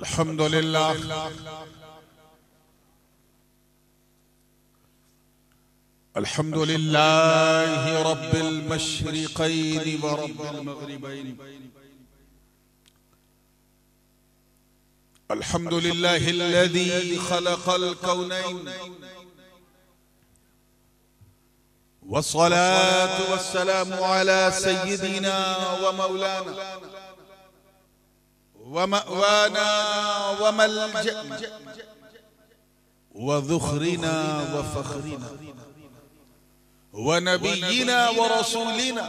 अल्हम्दुलिल्लाह अल्हम्दुलिल्लाहि रब्बिल मशरिक़ैनि व रब्बिल मग़रिबैनि अल्हम्दुलिल्लाहिल्लज़ी ख़लक़ल कौनैन वस्सलातु वस्सलामु अला सय्यिदिना व मौलाना व मअवाना व मलजअना व ज़ुख़रिना व फ़ख़रिना व नबिय्यिना व रसूलिना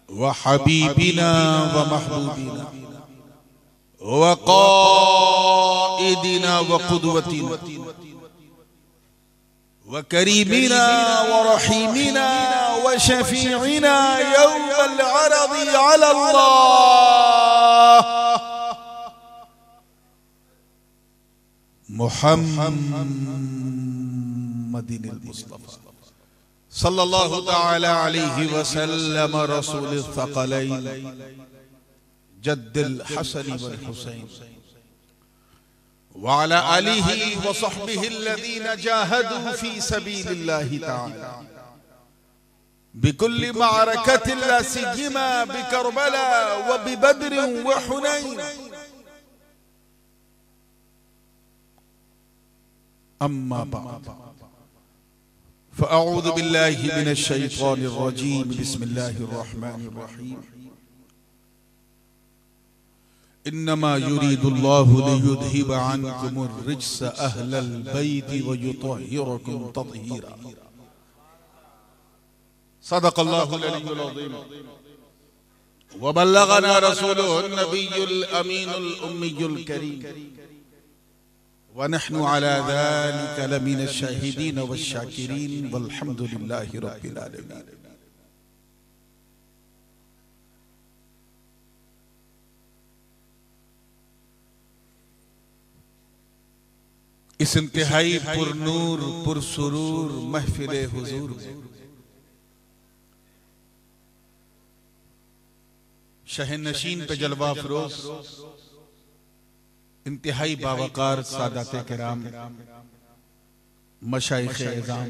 व हबीबिना व महबूबिना व क़ाइदिना व क़ुदवतिना व करीमिना व रहीमिना व शफ़ीइना यौमल अरज़ि अलल्लाह मुहम्मदिनिल मुस्तफ़ा सल्लल्लाहु तआला अलैहि वसल्लम रसूलिल थक़लैन जद्दिल हसन वल हुसैन व अला आलिहि व सहबिहि अल्लज़ीना जाहदू फी सबीलिल्लाहि तआला बिकुल्लि मअरकतिन ला सियमा बिकरबला व बिबद्र व हुनैन अम्मा बाद फ़अऊज़ु बिल्लाहि मिनश शैतानिर रजीम बिस्मिल्लाहिर रहमानिर रहीम इन्नमा युरीदुल्लाहु लियुज़हिबा अन्कुमुर रिज्स अहलल बैति व युतहिरकुम तत्हीरा सदक़ल्लाहुल अलीयुल अज़ीम व बल्लगना रसूलुहुन नबियुल अमीनुल उम्मियुल करीम व नहनु अला ज़ालिका लमिनश शाहिदीन वश्शाकिरीन वल्हम्दुलिल्लाहि रब्बिल आलमीन। इस इंतहाई पुरनूर पुरसुरूर महफिल हुजूर में शहनशीन पे जलवा फरोज इंतहाई बावकार सादाते किराम मशाइख़े इज़ाम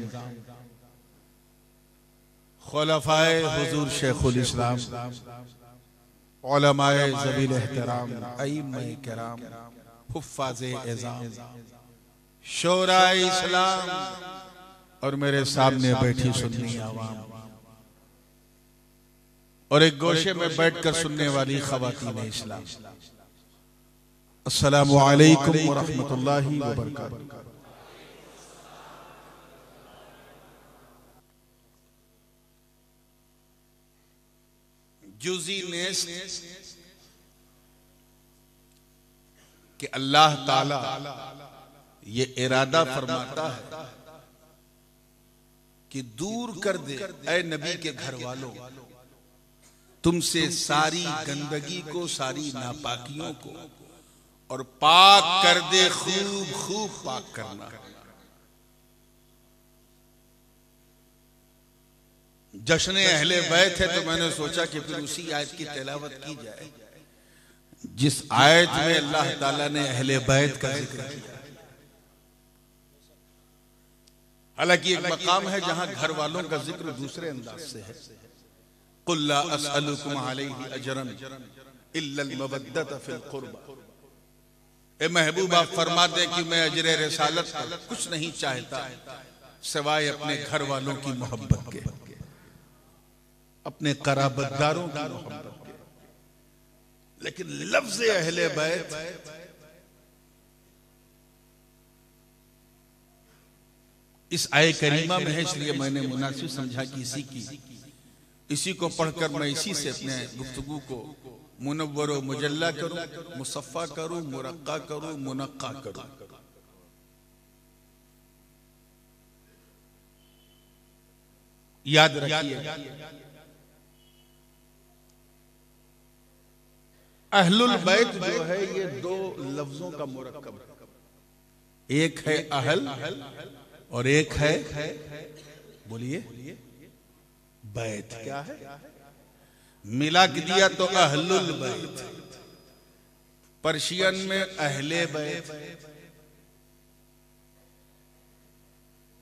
खुलफ़ाए हुजूर शेखुल इस्लाम उलमाए ज़वील एहतराम अइम्माए किराम हुफ़्फ़ाज़े इज़ाम शोराए इस्लाम और मेरे सामने बैठी सुन्नी आवाम और एक गोशे में बैठकर सुनने वाली ख़वातीन इस्लाम, अस्सलामु अलैकुम व रहमतुल्लाहि व बरकातुहू। जुज़ी नेस्त कि अल्लाह ताला ये इरादा फरमाता है कि दूर कर दे ऐ नबी के घर वालों तुमसे सारी गंदगी को, सारी नापाकियों को, और पाक कर दे, खूब खूब पाक करना। जश्न अहले बैत है तो मैंने सोचा कि फिर उसी आयत की तिलावत की जाए जिस आयत में अल्लाह ताला ने अहले बैत का जिक्र किया। हालांकि एक मकाम है जहां घर वालों का जिक्र दूसरे अंदाज से है। कुल ला अस्अलुकुम अलैहि अजरन इल्लल मवद्दत फिल कुर्बा, ए महबूब आप फरमा दें कि मैं अजर रिसालत कुछ नहीं चाहता सिवाय अपने घर वालों की मोहब्बत के, अपने कराबतदारों की मोहब्बत के। लेकिन लफ्ज़ अहले बैत इस आय करीमा में है, इसलिए मैंने मुनासिब समझा कि इसी को पढ़कर मैं इसी से अपने गुफ्तगू को मुनव्वर व मुजल्ला करूं, मुसफ़्फ़ा करूं, मुरक्का करूं, मुनक्का करूं। याद रखिए अहलुल बैत जो है ये दो लफ्जों का मुरक्कब है। एक है अहल और एक है, बोलिए, बैत। क्या है? मिला के दिया तो अहलुल बैत, पर्शियन में अहले बैत।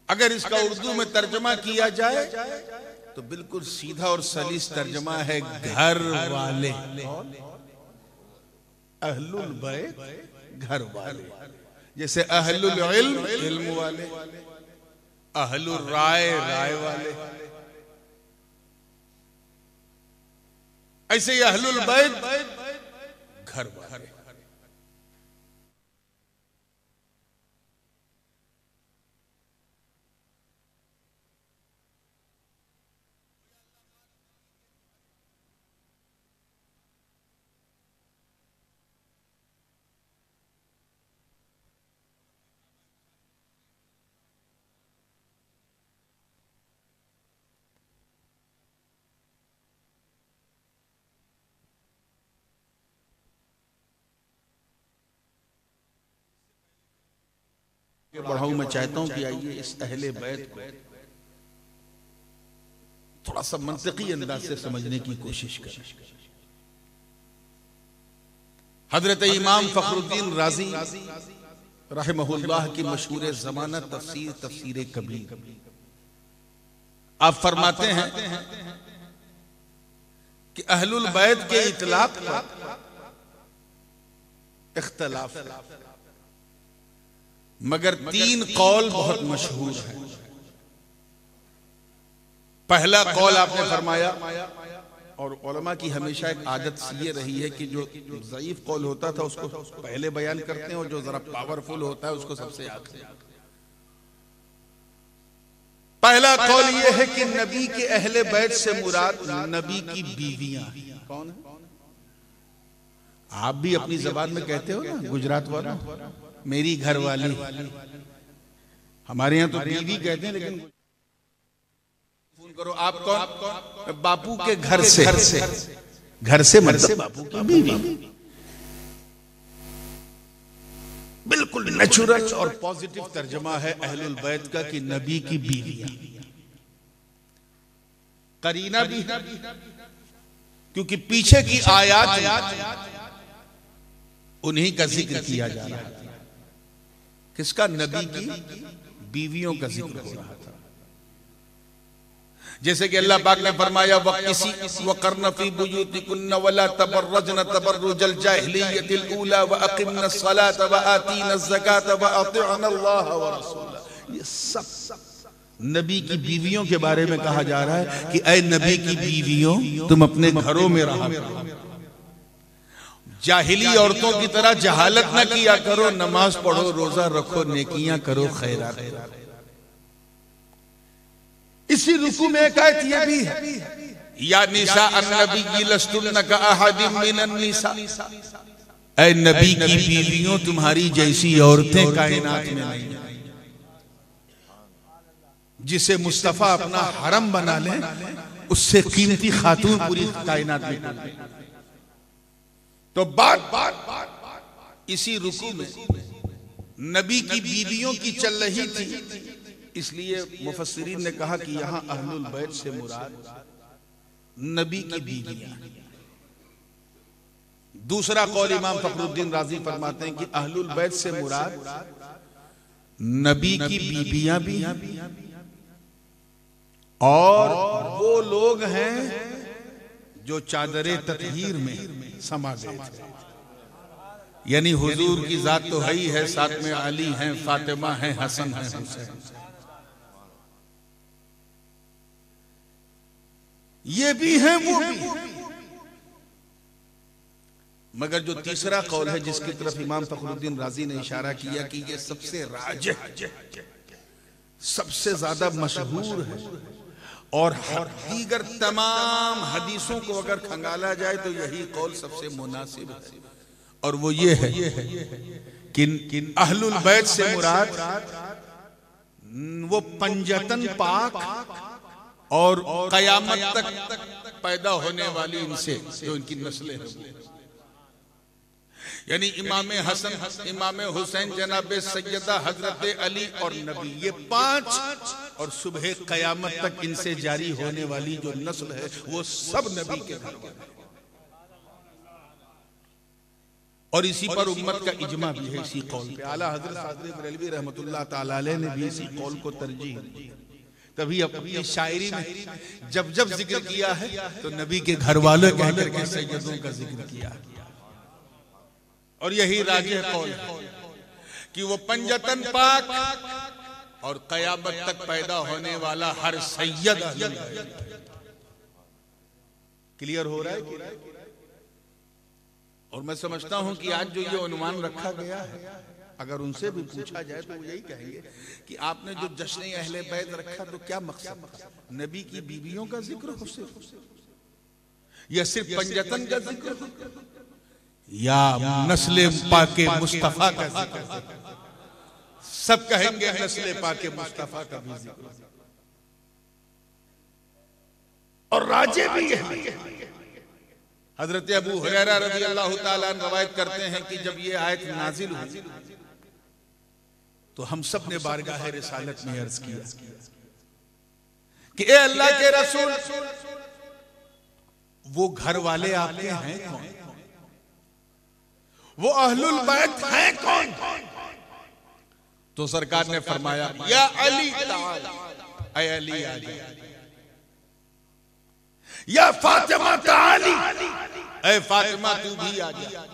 अगर इसका उर्दू में तर्जमा किया जाए तो बिल्कुल सीधा और सलीस तर्जमा है घर वाले। अहलुल बैत घर वाले, जैसे अहलुल इल्म इल्म वाले, अहलुल राय राय वाले, ऐसे ही अहलुल बैत घर वाले। बढ़ाऊं, मैं चाहता हूं कि आइए इस अहले बैत को थोड़ा सा मंतिकी अंदाज से समझने की कोशिश करें। हजरत इमाम फखरुद्दीन राजी रहमहुल्लाह की मशहूर ज़माना तफसीर तफसीर कबीर, आप फरमाते हैं कि अहलुल बैत के इतलाक पर इख्तलाफ, मगर तीन कौल बहुत मशहूर हैं। पहला कौल आपने फरमाया, और उलमा की हमेशा एक आदत ये रही है कि जो ज़ईफ कौल होता था उसको पहले बयान करते हैं और जो जरा पावरफुल होता है उसको सबसे आखिर। पहला कौल ये है कि नबी के अहले बैत से मुराद नबी की बीवियां। कौन है? आप भी अपनी जबान में कहते हो ना, गुजरात वाला, मेरी घर वाली। हमारे यहाँ तो बीवी कहते हैं, लेकिन फोन करो आप कौन? बापू के घर से। घर से मतलब बापू की बीवी। बिल्कुल नेचुरल और पॉजिटिव तर्जमा है अहलुल बैत का कि नबी की बीवियां। करीना भी है क्योंकि पीछे की आयात उन्हीं का जिक्र किया जा रहा था। किसका? नबी की बीवियों का जिक्र हो रहा था। जैसे कि अल्लाह पाक ने फरमाया वक़र्न फी बुयूतिकुन्न वला तबर्रजन तबर्रुजल जाहिलियतिल ऊला व अक़िमनस सलात व आतीनज़ ज़कात व अतिअना अल्लाह व रसूला। ये सब नबी की बीवियों के बारे में कहा जा रहा है कि ऐ नबी की बीवियों, तुम अपने घरों में रहा करो, जाहिली औरतों की तरह जहालत न किया करो, नमाज पढ़ो, रोजा रखो, नेकियां करो, खैरात करो। इसी रुकू में एक आयत ये भी है, या निसा अन्नबी लस्तुन्न का अहदिम मिनन निसा, ऐ नबी की बीवियों तुम्हारी जैसी औरतें कायनात में नहीं है। जिसे मुस्तफा अपना हरम बना ले उससे कीमती खातून पूरी कायनात में नहीं। तो बात इसी रुकू में नबी की बीवियों की चल रही थी, इसलिए मुफस्सिरीन ने कहा कि यहां अहलुल बैत से मुराद नबी की बीवियां। दूसरा कौल इमाम फखरुद्दीन राजी फरमाते हैं कि अहलुल बैत से मुराद नबी की बीवियां भी और वो लोग हैं जो चादरे ततहीर में समा गए थे। यानी हुजूर की जात तो है ही है, साथ में अली हैं, फातिमा हैं, हसन हैं, हुसैन। ये भी हैं वो भी। मगर जो तीसरा कौल है जिसकी तरफ इमाम फखरुद्दीन राजी ने इशारा किया कि ये सबसे राजिह, सबसे ज्यादा मशहूर है और दीगर तमाम हदीसों को अगर खंगाला जाए तो यही कौल सबसे मुनासिब है, और वो ये है कि अहलुल बैत से मुराद वो पंजतन पाक और कयामत तक पैदा होने वाली इनसे जो इनकी नस्लें हैं, यानी इमाम हसन, इमाम हुसैन, जनाब सैयदा हजरत अली और नबी, ये पांच, और सुबह कयामत तक इनसे जारी होने वाली जो नस्ल है वो सब नबी के घर में। और इसी पर उम्मत का इजमा भी है इसी कौल पे। आला हजरत सादरी बरेलवी रहमतुल्लाह ताला अलैह ने भी इसी कौल को तरजीह दी। तभी अपनी शायरी में जब जब जिक्र किया है तो नबी के घर वाले कह करके सैयदों का जिक्र किया। और यही राजिह कौल है कि वो पंजतन पाक और कयामत तक पैदा होने वाला हर सैयद। क्लियर हो रहा है? और मैं समझता हूं कि आज जो ये अनुमान रखा गया है, अगर उनसे भी पूछा जाए तो वो यही कहेंगे कि आपने जो जश्न अहले बैत रखा तो क्या मकसद? नबी की बीवियों का जिक्र हो सिर्फ, या सिर्फ पंजतन का जिक्र, या नस्ले पाके मुस्तफा का जिक्र? सब कहेंगे नस्ले पाके मुस्तफा का भी जिक्र। और राजे भी है। हजरत अबू हुरैरा रज़ी अल्लाह ताला अन्हु रवायत करते हैं कि जब ये आयत नाजिल हुई तो हम सब ने बारगाह रिसालत में अर्ज किया कि ए अल्लाह के रसूल, वो घर वाले आपके हैं कौन? वो अहलुल बैत हैं कौन? तो सरकार ने फरमाया, या अली ताल, ऐ अली आ जा, या फातिमा ताली, ऐ फातिमा तू भी आ जा,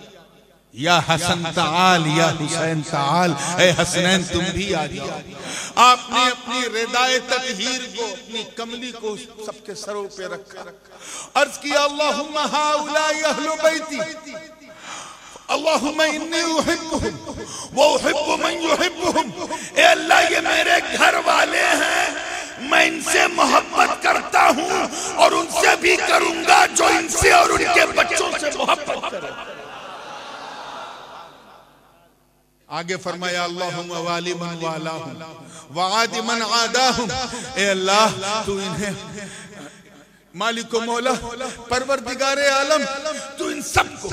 या हसन ताल, या हुसैन ताल, ऐ हसनैन तुम भी आ जाओ। आपने अपनी रिदाए ततहीर को, अपनी कमली को सबके सरों पे रखा, अर्ज किया अल्लाहुम्मा हाउलाई अहलु बैती, अल्लाहुम्मा इन्नी उहिब्बुहुम व उहिब्बु मन युहिब्बुहुम। ए अल्लाह, ये मेरे घर वाले हैं, मैं इनसे मोहब्बत करता हूं और उनसे भी करूंगा जो इनसे और उनके बच्चों से मोहब्बत करे। आगे फरमाया अल्लाहुम्मा वाली मन वालाहुम व आदि मन आदाहुम। ए अल्लाह, तू इन्हें मालिक मौला परवरदिगारे आलम, तू इन सबको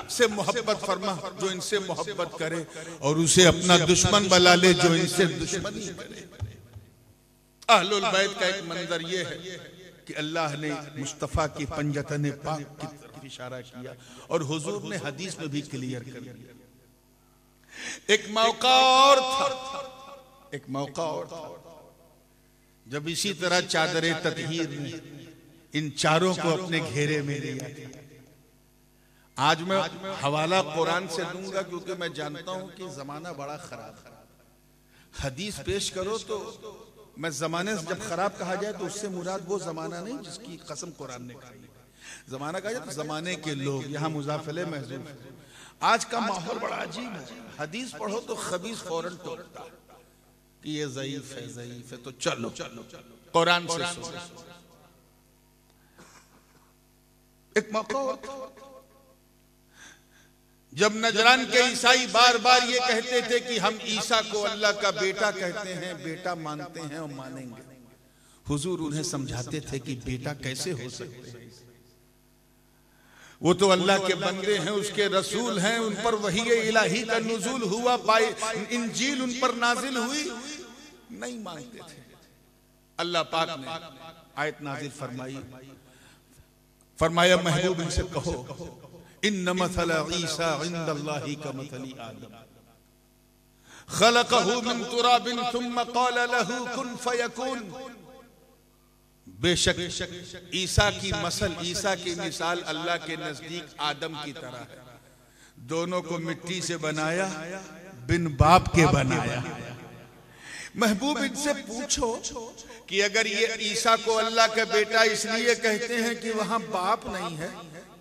से मोहब्बत फरमा जो इनसे मोहब्बत करे, और उसे अपना दुश्मन बना ले जो इनसे दुश्मनी करे। अहलुल बैत का एक मंजर ये है कि अल्लाह ने मुस्तफा की पंजतन पाक की तरफ इशारा किया, और हुजूर ने हदीस में भी क्लियर कर दिया। एक मौका और था, एक मौका और था जब इसी तरह चादरे ततहीर ने इन चारों को अपने घेरे में लिया। आज मैं हवाला कुरान से दूंगा क्योंकि मैं जानता हूं कि जमाना बड़ा खराब है। हदीस पेश करो तो मैं जमाने से जब खराब कहा जाए तो उससे मुराद वो जमाना नहीं जिसकी कसम कुरान ने खाई। जमाना कहा जाए तो जमाने के लोग, यहाँ मुजाफले महजूब है। आज का माहौल बड़ा अजीब है। हदीस पढ़ो तो खबीस फौरन टोकता है कि ये ज़ईफ है, ज़ईफ है, तो चलो कुरान से सुनो। एक मौका जब नजरान के ईसाई बार बार ये कहते थे कि हम ईसा को अल्लाह का बेटा कहते हैं, बेटा मानते हैं और मानेंगे, हुजूर उन्हें समझाते थे कि बेटा कैसे हो सकते हैं, वो तो अल्लाह के बंदे हैं, उसके रसूल हैं, उन पर वही इलाही का नुज़ूल हुआ, इंजील उन पर नाजिल हुई। नहीं मानते थे। अल्लाह पाक ने आयत नाजिल फरमाई, फरमाया महबूब इनसे कहो, इन्न मसल ईसा इंदल्लाहि कमसली आदम खलक़हु मिन तुराबिन सुम्मा क़ाल लहू कुन फयकून। बेशक ईसा की मसल, ईसा की मिसाल अल्लाह के नजदीक आदम की तरह है। दोनों को मिट्टी से बनाया, बिन बाप के बनाया। महबूब इनसे पूछो कि अगर ये ईसा को अल्लाह का बेटा इसलिए कहते हैं कि वहां बाप नहीं है,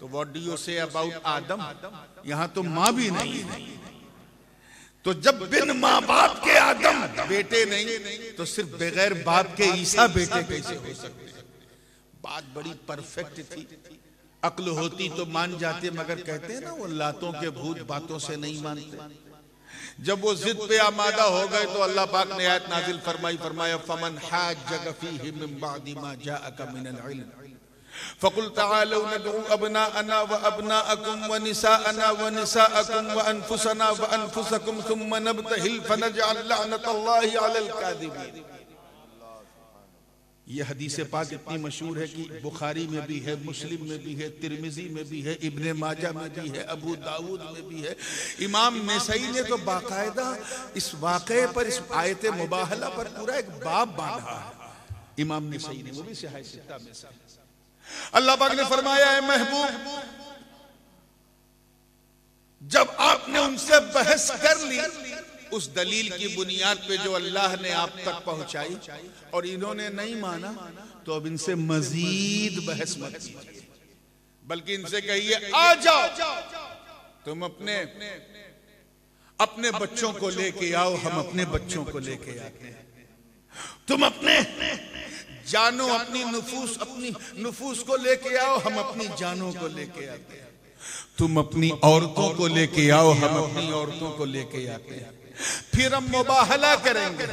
तो what do you say about Adam? यहां तो मां भी नहीं है। तो जब बिन मां बाप के आदम बेटे नहीं, तो सिर्फ बगैर बाप के ईसा बेटे कैसे हो सकते? बात बड़ी परफेक्ट थी। अक्ल होती तो मान जाते, मगर कहते हैं ना वो लातों के भूत बातों से नहीं मानते। जब वो जिद पे आमादा हो गए तो अल्लाह पाक ने आयत नाजिल फरमाई, फरमाया फमन हाज्जक फीहि मिन बादि मा जाअका मिनल इल्म फकुल तआलू नदउ अबनाअना व अबनाअकुम व निसाअना व निसाअकुम व अनफुसना व अनफुसकुम सुम्मा नबतहिल फनजअल लअनतल्लाहि अलल कादिबीन। ये हदीस पाक इतनी मशहूर है कि बुखारी में भी है, मुस्लिम में भी है, तिरमिजी में भी है, इब्ने माजा में भी है, अबू दाऊद में भी है। इमाम नसई ने तो बाकायदा इस वाक़े पर, इस आयत मुबाहला पर पूरा एक बाब बांधा है। इमाम नसई ने, वो भी सिहाह सित्ता में से। अल्लाह पाक ने फरमाया है महबूब, जब आपने उनसे बहस कर ली उस दलील की बुनियाद पे जो अल्लाह ने आप तक पहुंचाई और इन्होंने नहीं माना, तो अब इनसे मजीद बहस मत कीजिए, बल्कि इनसे कहिए आ जाओ, तुम अपने बच्चों को लेके आओ, हम अपने बच्चों को लेके आते हैं। तुम अपने जानो, अपनी नुफूस को लेके आओ, हम अपनी जानों को लेके आते हैं। तुम अपनी औरतों को लेके आओ, हम अपनी औरतों को लेके आते हैं। फिर हम मुबाहला करेंगे,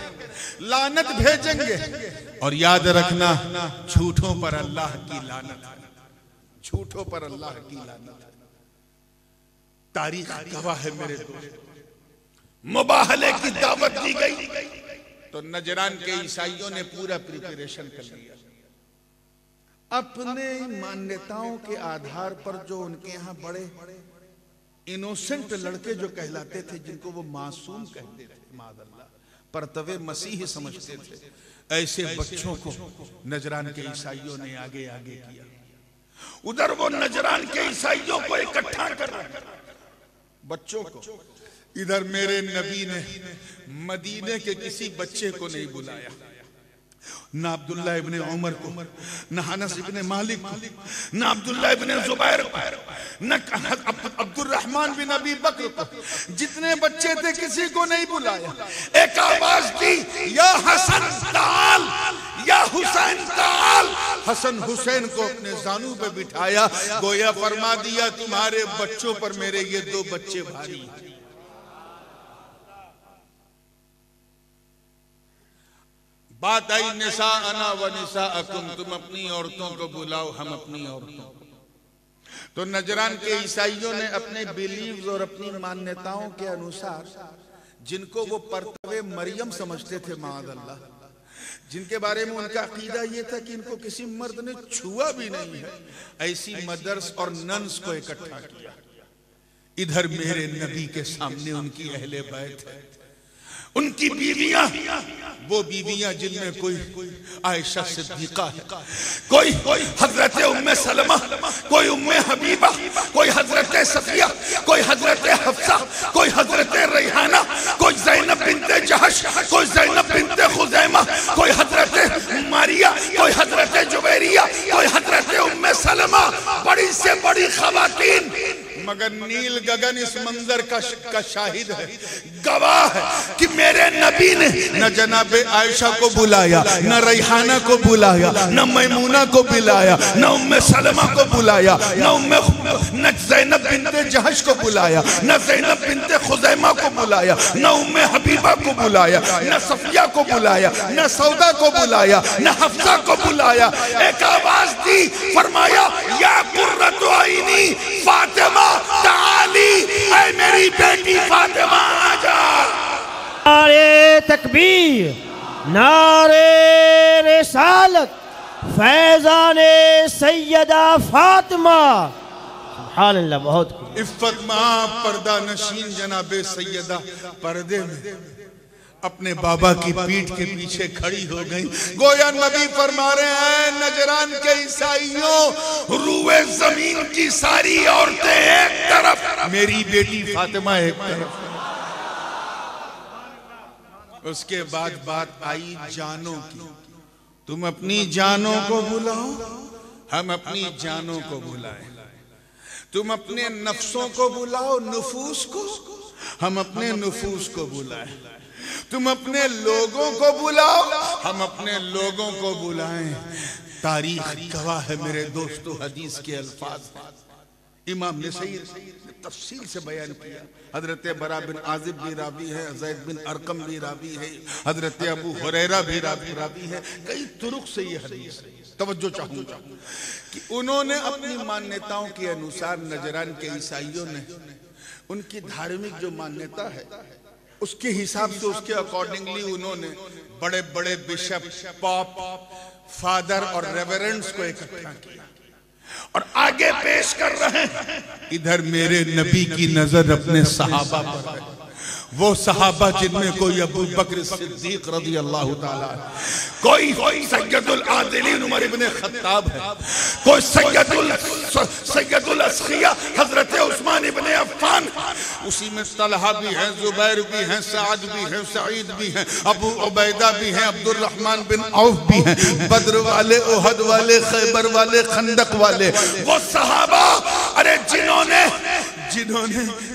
लानत भेजेंगे, और याद रखना झूठों पर अल्लाह की लानत है, झूठों पर अल्लाह की लानत है। तारीख गवाह है मेरे दोस्त, मुबाहले की दावत दी गई तो नजरान के ईसाइयों ने पूरा प्रिपरेशन कर लिया। अपने मान्यताओं के आधार पर जो उनके यहाँ बड़े इनोसेंट लड़के जो कहलाते थे, जिनको वो मासूम कहते थे, मादअल्लाह परतवे मसीह समझते थे, ऐसे बच्चों को नजरान के ईसाइयों ने आगे आगे किया। उधर वो नजरान के ईसाइयों को इकट्ठा कर रहे बच्चों को, इधर मेरे नबी ने मदीने के किसी बच्चे को नहीं बुलाया, ना अब्दुल्ला इब्ने उमर को, ना अनस इब्ने मालिक को, ना अब्दुल्ला इब्ने जुबैर को, ना अब्दुर्रहमान बिन अबी बकर को। जितने बच्चे थे किसी को नहीं बुलाया। एक आवाज दी, या हसन ताल, या हुसैन ताल। हसन हुसैन को अपने जानू पे बिठाया, गोया फरमा दिया तुम्हारे बच्चों पर मेरे ये दो बच्चे भारी हैं। बात आई निसा अना व निसा अकुम, तुम अपनी औरतों को बुलाओ, हम अपनी औरतों को। तो नजरान के ईसाइयों ने अपने बिलीव्स और अपनी मान्यताओं के अनुसार, जिनको वो परतवे मरियम समझते थे माअल्लाह, जिनके बारे में उनका अकीदा ये था कि इनको किसी मर्द ने छुआ भी नहीं है, ऐसी मदर्स और नन्स को इकट्ठा किया। इधर मेरे नबी के सामने उनकी अहले बैत है, उनकी बीवियां, वो बीवियां जिनमें कोई आयशा सिद्दीका है, कोई हजरत उम्मे सलमा, कोई उम्मे हबीबा, कोई हजरत सफिया, कोई हजरत हफ्सा, कोई हजरत रैहाना, कोई ज़ैनब बिन्ते जहश, कोई ज़ैनब बिन्ते खुज़ैमा, कोई हजरत मारिया, कोई हजरत जुबैरिया, कोई हजरत उम्मे सलमा। बड़ी से बड़ी खवातीन, मगर नील गगन इस मंजर का शाहिद है, गवाह है कि मेरे नबी ने न जनाबे आयशा को बुलाया, न रैहाना को बुलाया, न मैमूना को बुलाया, न उम्मे सलमा को बुलाया, न ज़ैनब बिन्ते जहश को बुलाया, न ज़ैनब बिन्ते खुज़ैमा को बुलाया, न उम्मे हबीबा को बुलाया, न सफिया को बुलाया, न सौदा को बुलाया, न हफ्सा को बुलाया। एक आवाज दी, फरमाया या कुर्रतु आइनी फातिमा ताली, ऐ मेरी बेटी फातिमा आजा। नारे तकबीर, नारे रिसालत, फैज़ाने सैयदा फातिमा। सुभान अल्लाह। बहुत इफ्फत मां पर्दा नशीन जनाबे सैयदा पर्दे में अपने बाबा की पीठ के पीछे खड़ी हो गई। गोया नबी फरमा रहे हैं, नजरान के ईसाइयों, रूए जमीन की सारी औरतें एक तरफ, मेरी बेटी फातिमा एक तरफ। उसके बाद बात आई जानों की, तुम अपनी जानों को बुलाओ, हम अपनी जानों को बुलाएं। तुम अपने नफ्सों को बुलाओ, नुफूस को, हम अपने नुफूस को बुलाएं। तुम अपने लोगों को बुलाओ, हम अपने लोगों को बुलाएं। तारीख गवाह है मेरे दोस्तों, हदीस के अल्फाज इमाम ने सही तफसील से बयान किया। हजरत बरा बिन आजिब भी रावी है, ज़ैद बिन अरकम भी रावी है, हजरत अबू हुरैरा भी रावी है। कई तुरुक से ये हदीस तवज्जो चाहूंगा कि उन्होंने अपनी मान्यताओं के अनुसार, नजरान के ईसाइयों ने उनकी धार्मिक जो मान्यता है उसके हिसाब से, उसके अकॉर्डिंगली उन्होंने बड़े बड़े बिशप, पॉप, फादर और रेवरेंड्स को इकट्ठा किया और आगे पेश कर रहे हैं। इधर मेरे नबी की नजर अपने सहाबा पर है, वो सहाबा जिनमें कोई अबू बकर सिद्दीक रज़ी अल्लाह ताला, कोई सैयदुल आदिलीन उमर इब्ने खत्ताब है, कोई सैयदुल अस्खिया हजरत उस्मान इब्ने अफ्फान, उसी में तलहा भी हैं, जुबैर भी हैं, साद भी हैं, सईद भी हैं, अबू उबैदा भी हैं, अब्दुल रहमान बिन औफ भी हैं, बद्र वाले, उहद वाले, खैबर वाले, खंदक वाले, वो सहाबा, अरे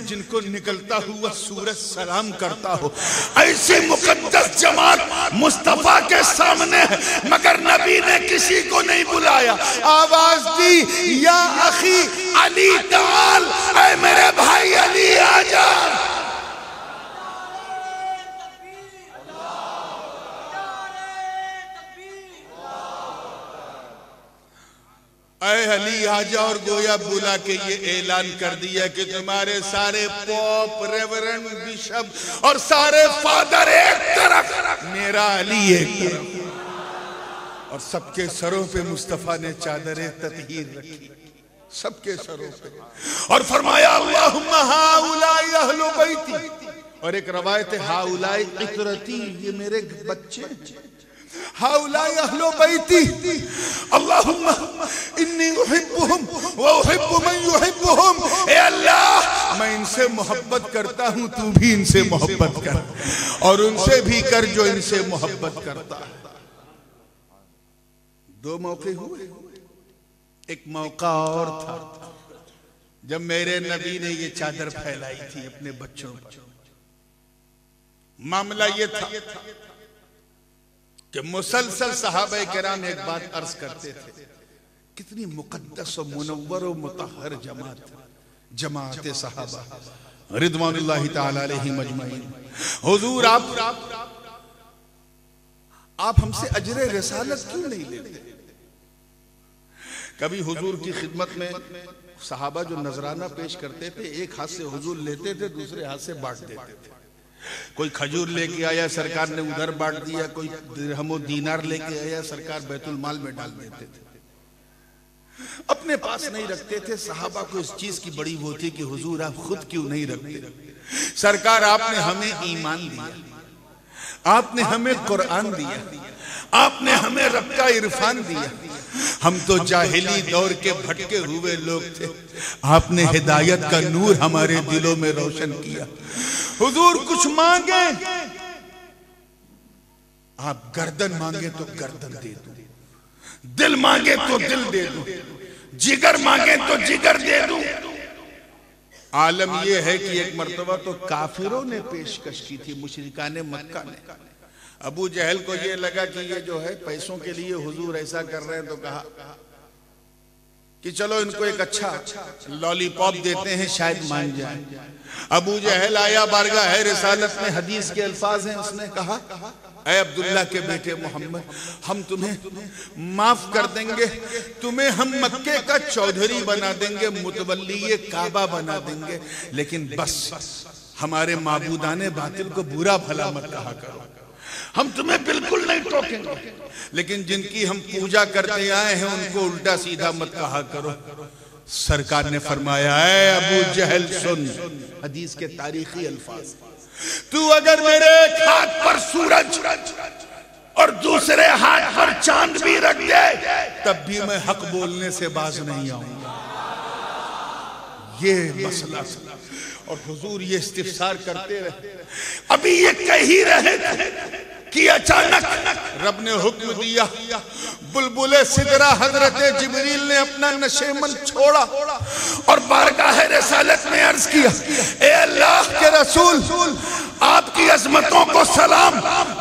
जिनको निकलता हुआ सूरज सलाम करता हो, ऐसी मुकद्दस जमात मुस्तफा के सामने है, मगर नबी ने किसी को नहीं बुलाया। आवाज दी, या अखी अली ताल, ऐ मेरे भाई अली आजा। ऐ अली आजा, और गोया बुला के ये ऐलान कर दिया कि तुम्हारे सारे पॉप, रेवरेंड, बिशप और सारे फादर एक तरफ, मेरा अली एक तरफ, और सबके सरों पे मुस्तफा ने चादर ततहीर रखी, सबके सरों पे, और फरमाया अल्लाहुम्मा हाउलाई अहलु बैती, और एक रवायत है हाउलाई इतरती, ये मेरे बच्चे, हाउलाई अहलु बैती, अल्लाहुम्मा इन्नी उहिब्बुहुम व उहिब्बु मन युहिब्बुहुम, ए अल्लाह मैं इनसे मोहब्बत करता हूं, तू भी इनसे मोहब्बत कर, और उनसे भी कर जो इनसे मोहब्बत करता है। दो मौके हुए, एक मौका और था जब मेरे नबी ने ये चादर फैलाई थी अपने बच्चों पर। मामला ये था कि मुसलसल सहाबा किराम एक बात अर्ज करते थे, कितनी मुकद्दस और मुनव्वर और मुतहहर जमात सहाबा रिदवानुल्लाहि ताला अलैहिम अजमईन। हुजूर आप हमसे अजरे रिसालत क्यों नहीं लेते? कभी हुजूर की खिदमत में सहाबा जो नजराना पेश करते थे, एक हाथ से हुजूर लेते थे, दूसरे हाथ से बांट देते थे। कोई खजूर लेके आया, सरकार ने उधर बांट दिया, कोई दिरहम दीनार लेके आया, सरकार बैतुल माल में डाल देते थे, अपने पास नहीं रखते थे। सहाबा को इस चीज की बड़ी वो थी कि हुजूर आप खुद क्यों नहीं रखते? सरकार आपने हमें ईमान दिया, आपने हमें कुरान दिया, आपने हमें रब का इरफान दिया, हम तो जाहिली दौर के भटके हुए लोग थे, आपने हिदायत का नूर हमारे दिलों में रोशन किया। हुजूर कुछ मांगे, आप गर्दन मांगे तो गर्दन दे दूं, दिल मांगे तो दिल दे दूं, जिगर मांगे तो जिगर दे दूं। आलम यह है कि एक मर्तबा तो काफिरों ने पेशकश की थी, मुशरिकाने मक्का ने। अबू जहल को यह लगा कि ये जो है पैसों के लिए हुजूर ऐसा कर रहे हैं, तो कहा कि चलो इनको एक अच्छा लॉलीपॉप देते हैं, शायद मान जाए। अबू जहल आया, बारगाह है रिसालत में हदीस के अल्फाज हैं, उसने कहा ऐ अब्दुल्ला के बेटे मोहम्मद, हम तुम्हें माफ कर देंगे, तुम्हें हम मक्के का चौधरी बना देंगे, मुतवल्ली काबा बना देंगे, लेकिन बस हमारे माबूदाने बातिल को बुरा भला मत कहा करो, हम तुम्हें बिल्कुल नहीं टोकेंगे, लेकिन जिनकी हम पूजा करते आए हैं उनको उल्टा सीधा मत कहा करो। सरकार ने फरमाया ऐ अबू जहल सुन, हदीस के तारीखी अल्फाज, तू अगर मेरे एक हाथ पर सूरज और दूसरे हाथ पर चांद भी रख दे, तब भी मैं हक बोलने से बाज नहीं आऊंगा। ये मसला। और हुजूर ये इस्तिफसार करते रहे, अभी ये कह ही रहे थे कि अचानक रब ने हुक्म दिया, बुलबुले सिदरा हजरत जिब्रील ने अपना नशेमन छोड़ा और बारगाह रिसालत में अर्ज किया, ए अल्लाह के रसूल, आपकी अजमतों को सलाम।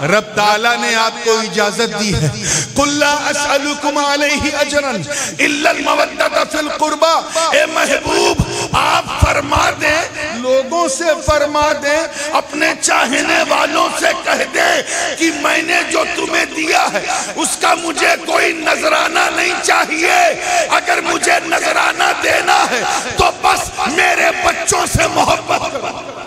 रब ताला ने आपको इजाजत दी है, कुल्ला असअलुकुम अलैहि अजरन इल्ला मवद्दत फिल कुर्बा। ए महबूब, आप फरमा दें, लोगों से फरमा दें, अपने चाहने वालों से कह दें कि मैंने जो तुम्हें दिया है उसका मुझे कोई नजराना नहीं चाहिए। अगर मुझे नजराना देना है तो बस मेरे बच्चों से मोहब्बत करो।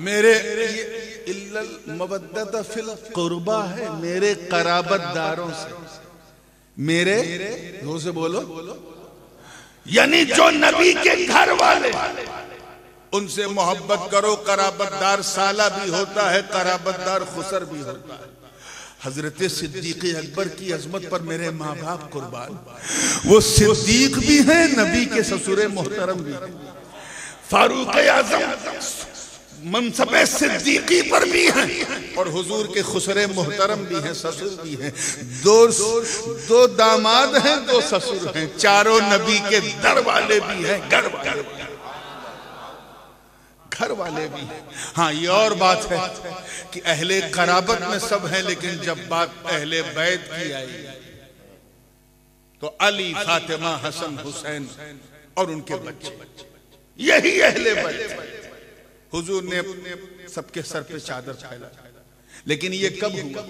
मेरे इल्लल मवद्दत फिल कुर्बा है, मेरे कराबतदारों से, मेरे जोर से बोलो, यानी जो नबी के घर वाले उनसे मोहब्बत करो। कराबतदार साला भी होता है, कराबतदार खुसर भी होता है। हजरत सिद्दीक अकबर की अजमत पर मेरे माँ बाप कुर्बान, वो सिद्दीक भी हैं, नबी के ससुरे मोहतरम भी हैं, फारूक आजम मनसब सिद्दीकी पर भी हैं और हुजूर के खुसरे मोहतरम भी हैं, ससुर भी हैं। दो दामाद हैं, दो ससुर हैं, चारों नबी के दर वाले भी हैं, घर वाले भी हैं। हाँ, ये और बात है कि अहले कराबत में सब हैं, लेकिन जब बात अहले बैत की आई तो अली, फातिमा, हसन, हुसैन और उनके बच्चे, यही अहले बैत। हुजूर ने सबके सर पे चादर फैला, लेकिन ये कब हुआ?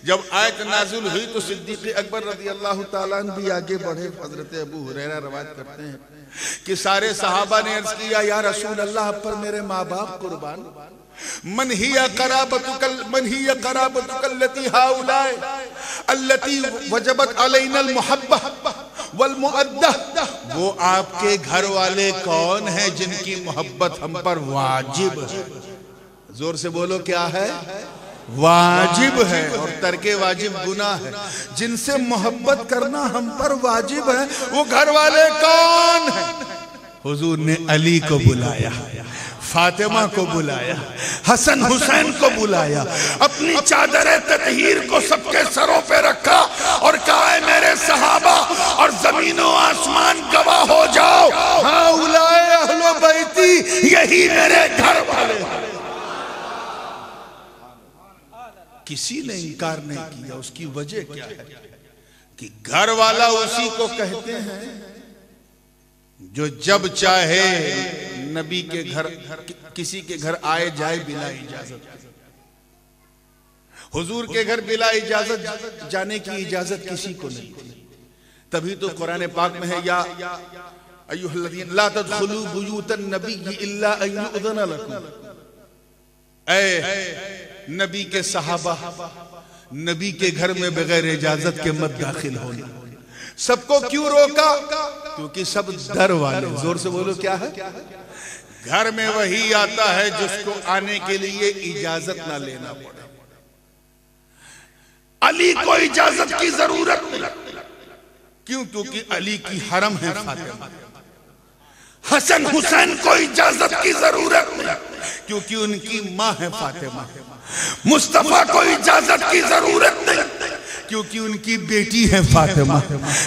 जब आयत नाज़िल हुई तो सिद्दीक़ अकबर रज़ी अल्लाह ताला अन्हु भी आगे बढ़े। हजरत अबू हुरैरा रवायत करते हैं कि सारे सहाबा ने अर्ज किया, या रसूल अल्लाह, पर मेरे माँ बाप कुर्बान, मन हिया कराबतुकल लती हाउलाए अल्लती वजबत अलैनल मुहब्बा वल मुअद्दा, वो आपके घर वाले कौन हैं जिनकी मोहब्बत हम पर वाजिब है? जोर से बोलो, क्या है? वाजिब है। और तर्के वाजिब गुनाह है। जिनसे मोहब्बत करना हम पर वाजिब है, वो घर वाले कौन है? हुजूर ने अली को बुलाया, फातिमा को बुलाया, हसन हुसैन को बुलाया, अपनी चादर ततहीर को सबके सरों पे रखा और कहा, है मेरे सहाबा और जमीनों आसमान गवाह हो जाओ, हाँ उलाए अहलो बैती, यही मेरे घर वाले। किसी ने इनकार नहीं किया। उसकी वजह क्या है कि घर वाला उसी को कहते हैं जो जब चाहे नबी के घर, किसी के घर आए जाए बिना इजाजत। हुजूर के घर बिला इजाजत जाने की इजाजत किसी को नहीं थी। तभी तो कुरान पाक में है, या अय्युहल्लज़ीना ला तदखुलू बुयूतन नबिय्यि इल्ला अन युअज़न लकुम, ऐ नबी के सहाबा, नबी के घर में बगैर इजाजत के मत दाखिल होना। सबको क्यों रोका? क्योंकि सब डर वाले। जोर से बोलो, क्या है? घर में वही आता है जिसको आने के लिए इजाजत ना लेना पड़े। अली को इजाजत की जरूरत नहीं, क्यों? क्योंकि अली की हरम है फातिमा। हसन हुसैन को इजाजत की जरूरत नहीं, क्योंकि उनकी मां है फातिमा। मुस्तफा को इजाजत की जरूरत नहीं, क्योंकि उनकी बेटी है फातिमा।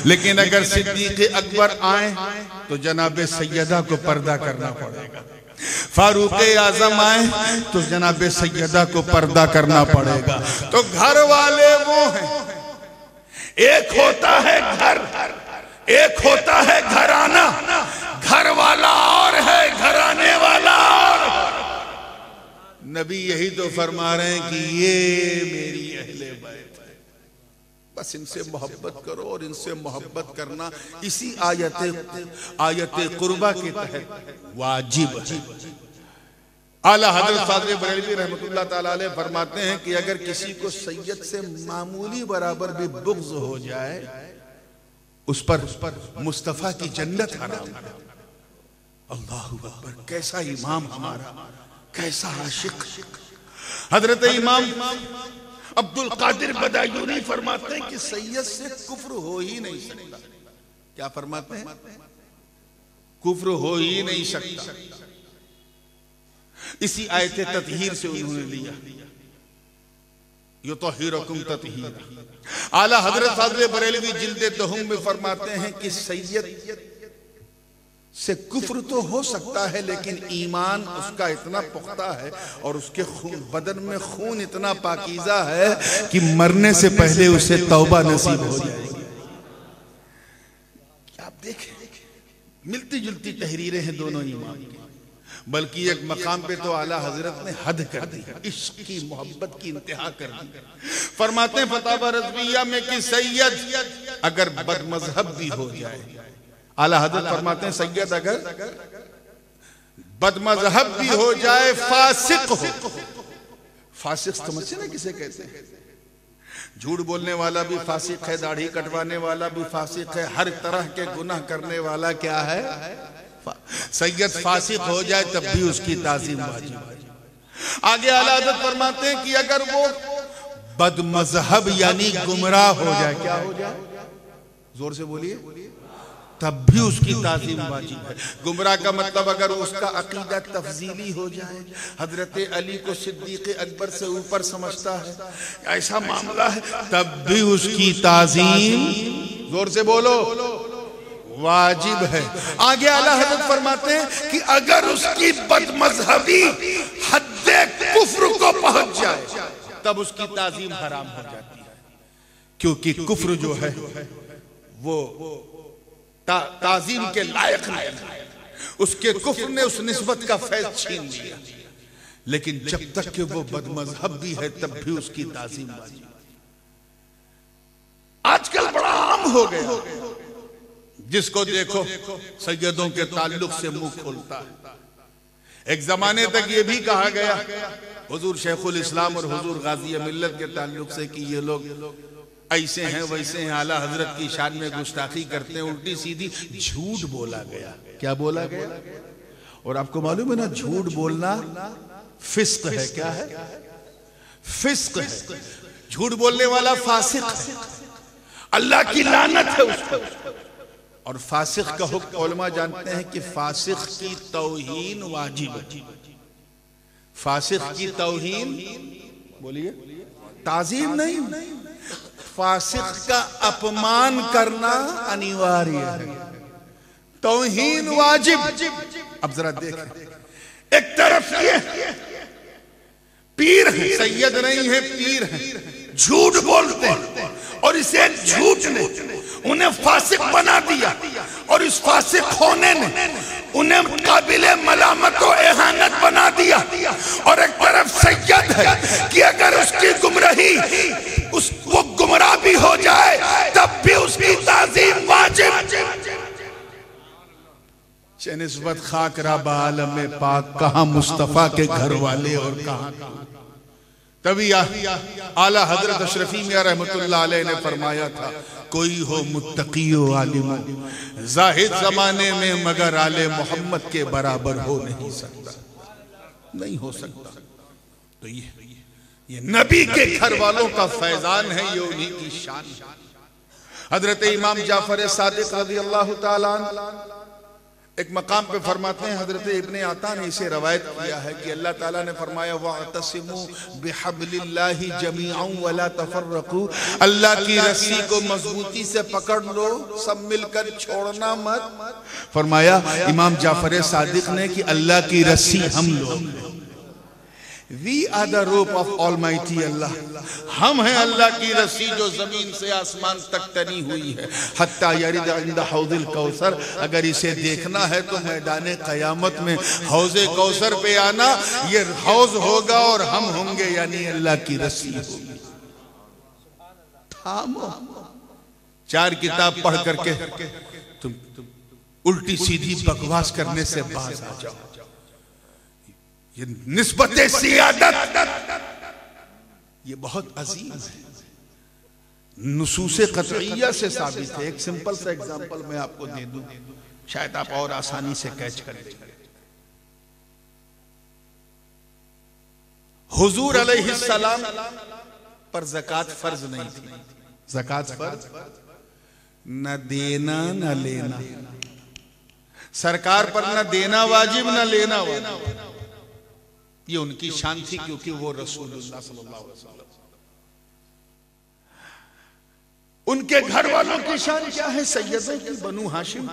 लेकिन अगर सिद्दीक़ अकबर आए तो जनाबे सैयदा को पर्दा करना पड़ेगा। फारूक आजम आए तो जनाबे सैयदा को पर्दा करना पड़ेगा। तो घर वाले वो हैं। एक होता है घर, एक होता है घराना। घर वाला और है, घराने वाला और। नबी यही तो फरमा रहे हैं कि ये मेरी अहले बैत है, बस इनसे मोहब्बत करो। और इनसे मोहब्बत करना इसी आयत कुर्बा के तहत वाजिब है। आला हजरत सादे बरेलवी रहमतुल्लाह ताला अलैह फरमाते हैं कि अगर किसी को सैयद से मामूली बराबर भी बुग़्ज़ हो जाए, उस पर मुस्तफा की जन्नत हराम है। अल्लाहु अकबर! कैसा इमाम हमारा, कैसा आशिक। हजरत इमाम अब्दुल कादिर बदायूनी फरमाते हैं कि सैयद से कुफ्र हो ही नहीं सकता। क्या फरमाते हैं? कुफ्र हो ही नहीं सकता। इसी आयत ततहीर से उन्होंने लिया, युतहिरुकुम ततहीरा। आला हजरत सादे बरेलवी जिल्दे दहुम में फरमाते हैं कि सैयद से कुफ्र तो हो सकता है, लेकिन ईमान उसका इतना पुख्ता है और उसके बदन में खून इतना पाकीज़ा है कि मरने से पहले उसे तौबा नसीब हो जाएगी। आप देखें, मिलती जुलती तहरीरें हैं दोनों इमाम की। बल्कि एक मकाम पे तो आला हजरत ने हद कर दी, इश्क की मोहब्बत की इंतहा कर दी। फरमाते हैं फतावा रज़विया में कि सैयद अगर बदमज़हब भी हो जाए, आला हजरत फरमाते हैं सैयद अगर बदमजहब भी हो जाए, फासिक हो। फासिक समझते ना किसे कहते हैं? झूठ बोलने वाला भी फासिक है, दाढ़ी कटवाने वाला भी फासिक है, हर तरह के गुनाह करने वाला क्या है? सैयद फासिक हो जाए तब भी उसकी ताज़ीम वाजिब है। आगे आला हज़रत फरमाते हैं कि अगर वो बदमजहब यानी गुमराह हो जाए, क्या हो जाए? जोर से बोलिए, तब भी उसकी ताज़ीम वाजिब है। गुमराह का मतलब अगर उसका अकीदा तफजीली हो जाए, हजरत अली को सिद्दीक़ अकबर से ऊपर समझता है, ऐसा मामला है, तब भी उसकी ताज़ीम, जोर से बोलो, वाजिब है। आगे आला हज़रत फरमाते हैं कि अगर उसकी बदमज़हबी हद्दे कुफ्र को पहुंच जाए तब उसकी ताज़ीम हराम हो जाती है, क्योंकि कुफ्र जो है वो ताज़ीम के लायक नहीं है। उसके कुफ्र ने उस निस्बत का फैज़ छीन लिया। लेकिन जब तक कि वो बदमज़हब भी है तब भी उसकी ताज़ीम वाजिब। आजकल बड़ा आम हो गया, जिसको देखो सैयदों के ताल्लुक से मुंह खोलता है। एक जमाने तक ये भी कहा गया हुजूर शेखुल इस्लाम और हुजूर गाजी मिल्लत के ताल्लुक से कि ये लोग ऐसे हैं वैसे हैं, आला हजरत की शान में गुस्ताखी करते हैं, उल्टी सीधी झूठ बोला गया। क्या बोला गया? और आपको मालूम है ना, झूठ बोलना फिस्क है। क्या है? फिस्क है। झूठ बोलने वाला फासिक है, अल्लाह की लानत है उस पर। और फासिक का हुक्म उलमा जानते हैं कि फासिक की तौहीन वाजिब है। फासिक की तौहीन, बोलिए, ताज़ीम नहीं, फासिक का अपमान करना अनिवार्य है, तौहीन वाजिब। अब जरा देखें, एक तरफ ये पीर है, सैयद नहीं है, पीर है, झूठ बोलते हैं और इसे झूठ ने उन्हें फासिक बना दिया, और इस फासिक होने ने उन्हें काबिले मलामत और एहानत बना दिया। और एक तरफ सैयद है कि अगर उसकी गुमराही, वो गुमराह भी हो जाए तब भी उसकी ताज़ीम वाजिब। निस्बत खाक रबा आलम पाक, कहां मुस्तफा के घर वाले और कहां। तभी आला हजरत अशरफी मियां रहमतुल्लाह अलैह ने फरमाया था, कोई हो मुत्तकी हो आलिम जाहिद जमाने में मगर आले मोहम्मद के बराबर हो नहीं सकता, नहीं हो सकता। तो ये नबी के घर वालों का फैजान है, ये उन्हीं की शान। हजरत इमाम जाफर सादिक रज़ियल्लाहु ताला एक मकाम पे फरमाते हैं, हजरत इब्ने आता ने इसे रवायत किया है कि अल्लाह ताला ने फरमाया, वअतसिमू बिहब्लिल्लाहि जमीअन वला तफर्रकू, अल्लाह की रस्सी को मजबूती से पकड़ लो, सब मिलकर छोड़ना मत। फरमाया इमाम जाफर सादिक ने कि अल्लाह की रस्सी हम लोग, We are the rope of Almighty Allah, हम हैं अल्लाह की रस्सी जो जमीन से आसमान तक तनी हुई है। हत्ता यरिद इंद हौज़िल कौसर, अगर इसे देखना है तो मैदान क़यामत में हौज़े कौसर पे आना, ये हौज़ होगा और हम होंगे, यानी अल्लाह की रस्सी होगी। थामो, 4 किताब पढ़ करके तुम उल्टी सीधी बकवास करने से बाज आ जाओ। ये निस्बत सियादत ये बहुत अजीम है, नुसूसे क़तइया से साबित है। एक सिंपल सा एग्जांपल मैं आपको दे दूं, शायद आप और आसानी से कैच कर लेंगे। हुजूर अलैहिस्सलाम पर ज़कात फर्ज नहीं थी। ज़कात फर्ज, न देना न लेना, सरकार पर न देना वाजिब न लेना वाजिब। ये उनकी शान थी, क्योंकि वो रसूलुल्लाह सल्लल्लाहु अलैहि वसल्लम। उनके घर वालों की शान क्या है? सैयदों की, बनु हाशिम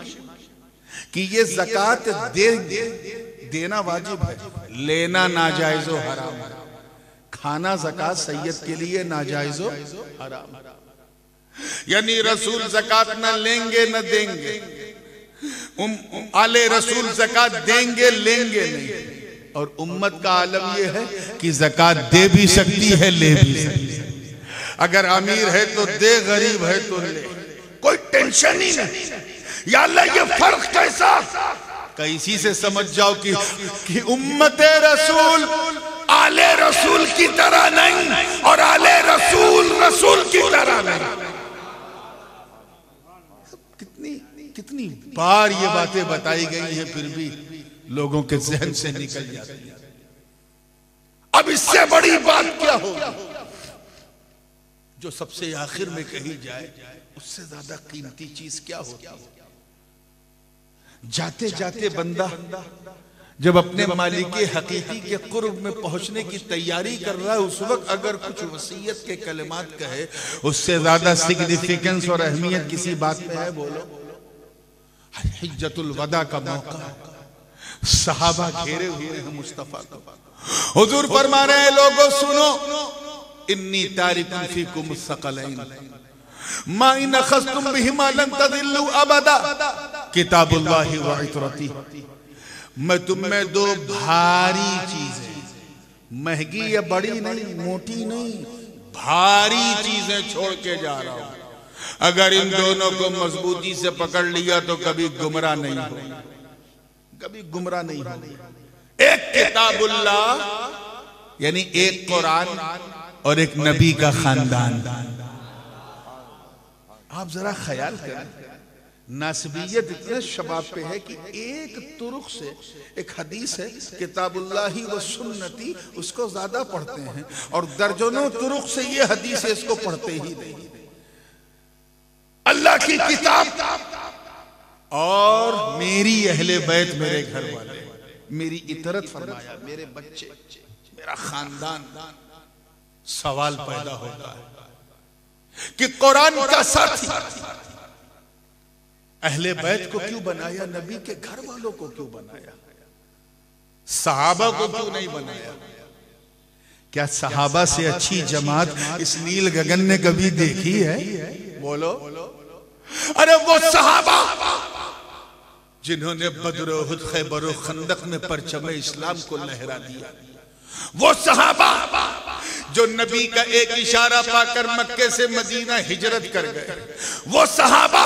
की, ये ज़कात देना वाजिब है, लेना नाजायज़ व हराम है। खाना ज़कात सैयद के लिए नाजायज़ व हराम, यानी रसूल ज़कात न लेंगे न देंगे, आले रसूल ज़कात देंगे लेंगे नहीं। और उम्मत का आलम यह है कि ज़कात दे भी सकती है, ले भी सकती है। अगर अमीर है तो दे, गरीब है तो ले, कोई टेंशन ही नहीं। या अल्लाह ये फर्क कैसा? कैसी से समझ जाओ कि उम्मते रसूल आले रसूल की तरह नहीं और आले रसूल रसूल की तरह नहीं। कितनी बार ये बातें बताई गई हैं, फिर भी लोगों के जहन से निकल जाती है। अब इससे बड़ी बात क्या होगी जो सबसे आखिर में कही जाए, उससे ज्यादा कीमती चीज क्या होती है? जाते जाते बंदा जब अपने मालिक के हकीकी के कुर्ब में पहुंचने की तैयारी कर रहा है, उस वक्त अगर कुछ वसीयत के कलिमात कहे, उससे ज्यादा सिग्निफिकेंस और अहमियत किसी बात में है? बोलो। हिज्जतुल वदा का मौका, सहाबा घेरे हुए हैं मुस्तफा को। हुजूर फरमा रहे हैं, लोगों सुनो, इन्नी तारिकुन फीकुम सकलैन मा इन अखज़्तुम बिहिमा लन तदिल्लु अबदा किताबुल्लाहि व इतरती। मैं तुम में दो भारी चीजें, महंगी या बड़ी नहीं, मोटी नहीं, भारी चीजें छोड़ के जा रहा हूं। अगर इन दोनों को मजबूती से पकड़ लिया तो कभी गुमराह नहीं हो, कभी गुमराह नहीं हो। एक किताबुल्लाह यानी एक कुरान और एक नबी का खानदान। आप जरा ख्याल करें, नासबियत इतने शबाब पे है कि एक तुरुक से एक हदीस है किताबुल्लाही व सुन्नती, उसको ज्यादा पढ़ते हैं, और दर्जनों तुरुक से ये हदीस है, इसको पढ़ते ही नहीं। अल्लाह की किताब और मेरी अहले बैत, मेरे घर वाले, मेरी इतरत फरमाया, मेरे बच्चे, मेरा खानदान। सवाल पैदा होता है कि कुरान का साथी अहले बैत को क्यों बनाया, नबी के घर वालों को क्यों बनाया, सहाबा को क्यों नहीं बनाया? क्या सहाबा से अच्छी जमात इस नील गगन ने कभी देखी है? बोलो। अरे वो सहाबा जिन्होंने बद्र, उहद, खैबर और खंदक में परचम इस्लाम को लहरा दिया, वो सहाबा जो नबी का एक इशारा पाकर मक्के से मदीना हिजरत कर गए, वो सहाबा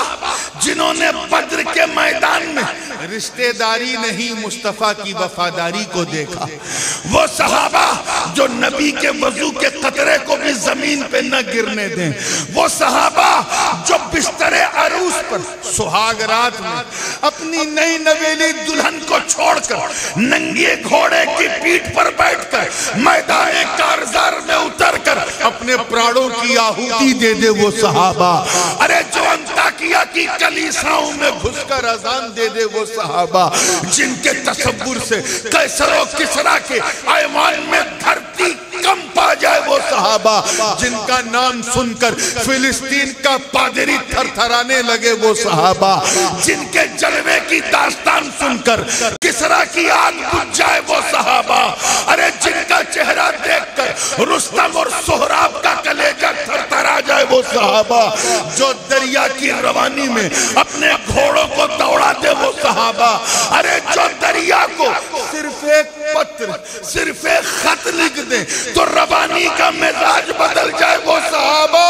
जिन्होंने बद्र के मैदान में रिश्तेदारी नहीं मुस्तफा की वफादारी को देखा, वो सहाबा जो नबी के वजू के कतरे को भी जमीन पे न गिरने दें, वो सहाबा जो बिस्तरे अरूस पर सुहाग रात में अपनी नई नवेली दुल्हन को छोड़कर नंगे घोड़े की पीठ पर बैठकर मैदान कारजार में उतरकर अपने प्राणों की आहुति दे दे, वो सहाबा। अरे जो अंताकिया की कलीसियाओं में घुसकर अजान दे दे, वो सहाबा। जिनके तसव्वुर से कैसर और किसरा के ऐवान में धरती कंप आ जाए, वो सहाबा। जिनका नाम सुनकर फिलिस्तीन का पादरी थरथराने लगे, वो सहाबा। जिनके जलवे की दास्तान सुनकर किसरा की आग बुझ जाए, वो सहाबा। अरे जिनका चेहरा देखकर रुस्तम और सोहराब का कलेजा थरथरा जाए, वो सहाबा। जो दरिया की रवानी में अपने घोड़ों को दौड़ा दे, वो सहाबा। अरे जो दरिया को सिर्फ एक पत्र, सिर्फ एक खत लिख दे तो रवानी का मिजाज बदल जाए, वो सहाबा।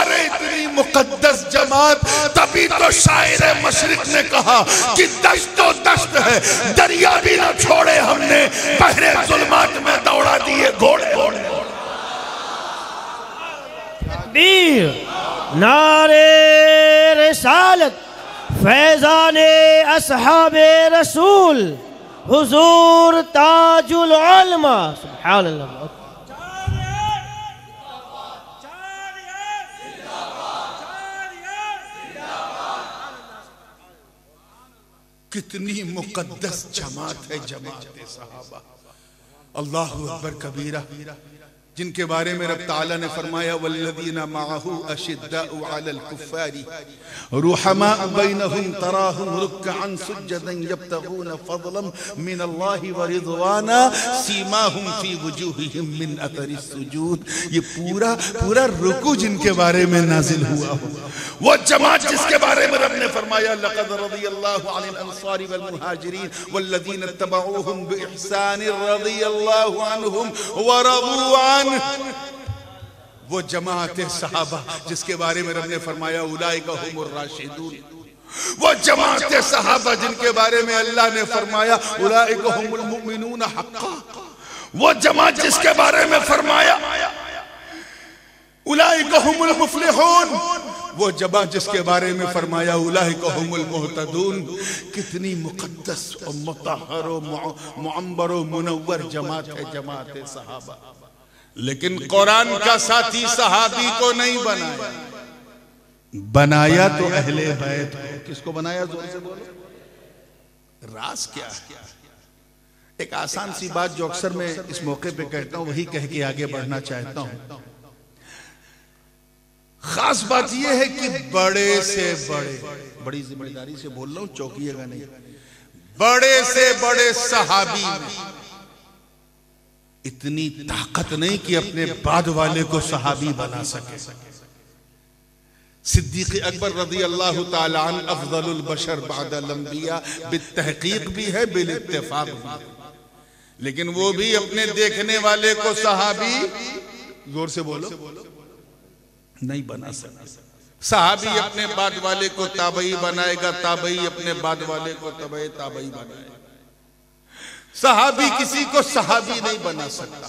अरे इतनी मुकद्दस जमात, तभी तो शायर मशरिक ने कहा कि दश्तो दश्त है, दरिया भी न छोड़े हमने, बहरे जुल्मात में दौड़ा दिए घोड़े। नारे रिसालत, फैजाने असहाबे रसूल, हुजूर ताजुल उलमा। सुभान अल्लाह। कितनी मुकद्दस जमात है जमात सहाबा। अल्लाहु अकबर कबीरा, जिनके बारे में रब ताला ने फरमाया वल्लज़ीना मअहू अशिद्दाउ अलल कुफ़्फ़ारी रुहमाउ बैनहुम तराहुम रुक्अन सुज्जदन यब्तगून फ़ज़लन मिनल्लाहि व रिज़वाना सीमाहुम फ़ी वुजूहिहिम मिन अथरिस सुजूद। ये पूरा रुकू जिनके बारे में नाजिल हुआ हो, वो जमात जिसके बारे में रब ने फरमाया लक़द रज़ियल्लाहु अनिल अंसारी वल मुहाजिरीन वल्लज़ीना तबऊहुम बिइहसान रज़ियल्लाहु अन्हुम व रज़ू अन। वो जमात सहाबा जिसके बारे में रब ने फरमाया उलाइका हुमुर राशिदून वो जमात सहाबा जिनके बारे में अल्लाह ने फरमाया उलाइका हुमुल मुमिनून हक्का, वो जमात जिसके बारे में फरमाया उलाइका हुमुल मुफ्लिहून, वो जमात जिसके बारे में फरमाया उलाइका हुमुल मुहतदून। कितनी मुक़द्दस और मुतहहर और मुअम्बर और मुनव्वर जमात है जमात सहाबा। लेकिन कुरान का साथी सहाबी को नहीं बनाया, बनाया तो अहले बैत को। किसको बनाया? जोर से बोलो। राज क्या है? एक आसान सी बात जो अक्सर मैं इस मौके पे कहता हूं, वही कह के आगे बढ़ना चाहता हूं। खास बात यह है कि बड़े से बड़े, बड़ी जिम्मेदारी से बोल रहा हूं, चौंकिएगा नहीं, बड़े से बड़े सहाबी में इतनी ताकत नहीं कि अपने बाद वाले को सहाबी बना सके। सिद्दीक़ अकबर रज़ी अल्लाह ताला अन्हु अफ़ज़लुल बशर बअदल अंबिया बित्तहक़ीक़ भी है, बिल इत्तिफ़ाक़ भी है, लेकिन वो भी अपने देखने वाले को सहाबी, जोर से बोलो, नहीं बना सकता। सहाबी अपने बाद वाले को ताबई बनाएगा, ताबई अपने बाद वाले को तबई ताबई बनाएगा। सहाबी किसी को सहाबी नहीं बना सकता।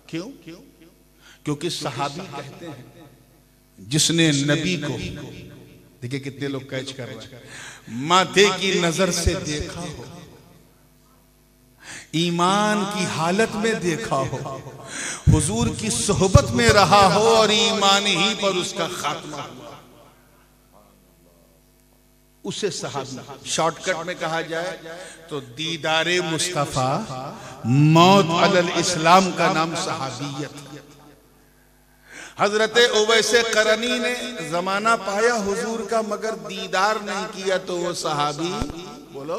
क्यों? क्योंकि सहाबी कहते हैं जिसने नबी को, देखिए कितने लोग कैच कर रहे हैं, माथे की नजर से देखा हो, ईमान की हालत में देखा हो, हुजूर की सोहबत में रहा हो और ईमान ही पर उसका खात्मा हुआ, उसे सहाबी। शॉर्टकट में कहा जाए तो दीदारे मुस्तफा मौत अलल इस्लाम का नाम सहाबियत। हजरत उवैसे करनी ने जमाना पाया हुजूर का मगर दीदार नहीं किया तो वो सहाबी। बोलो।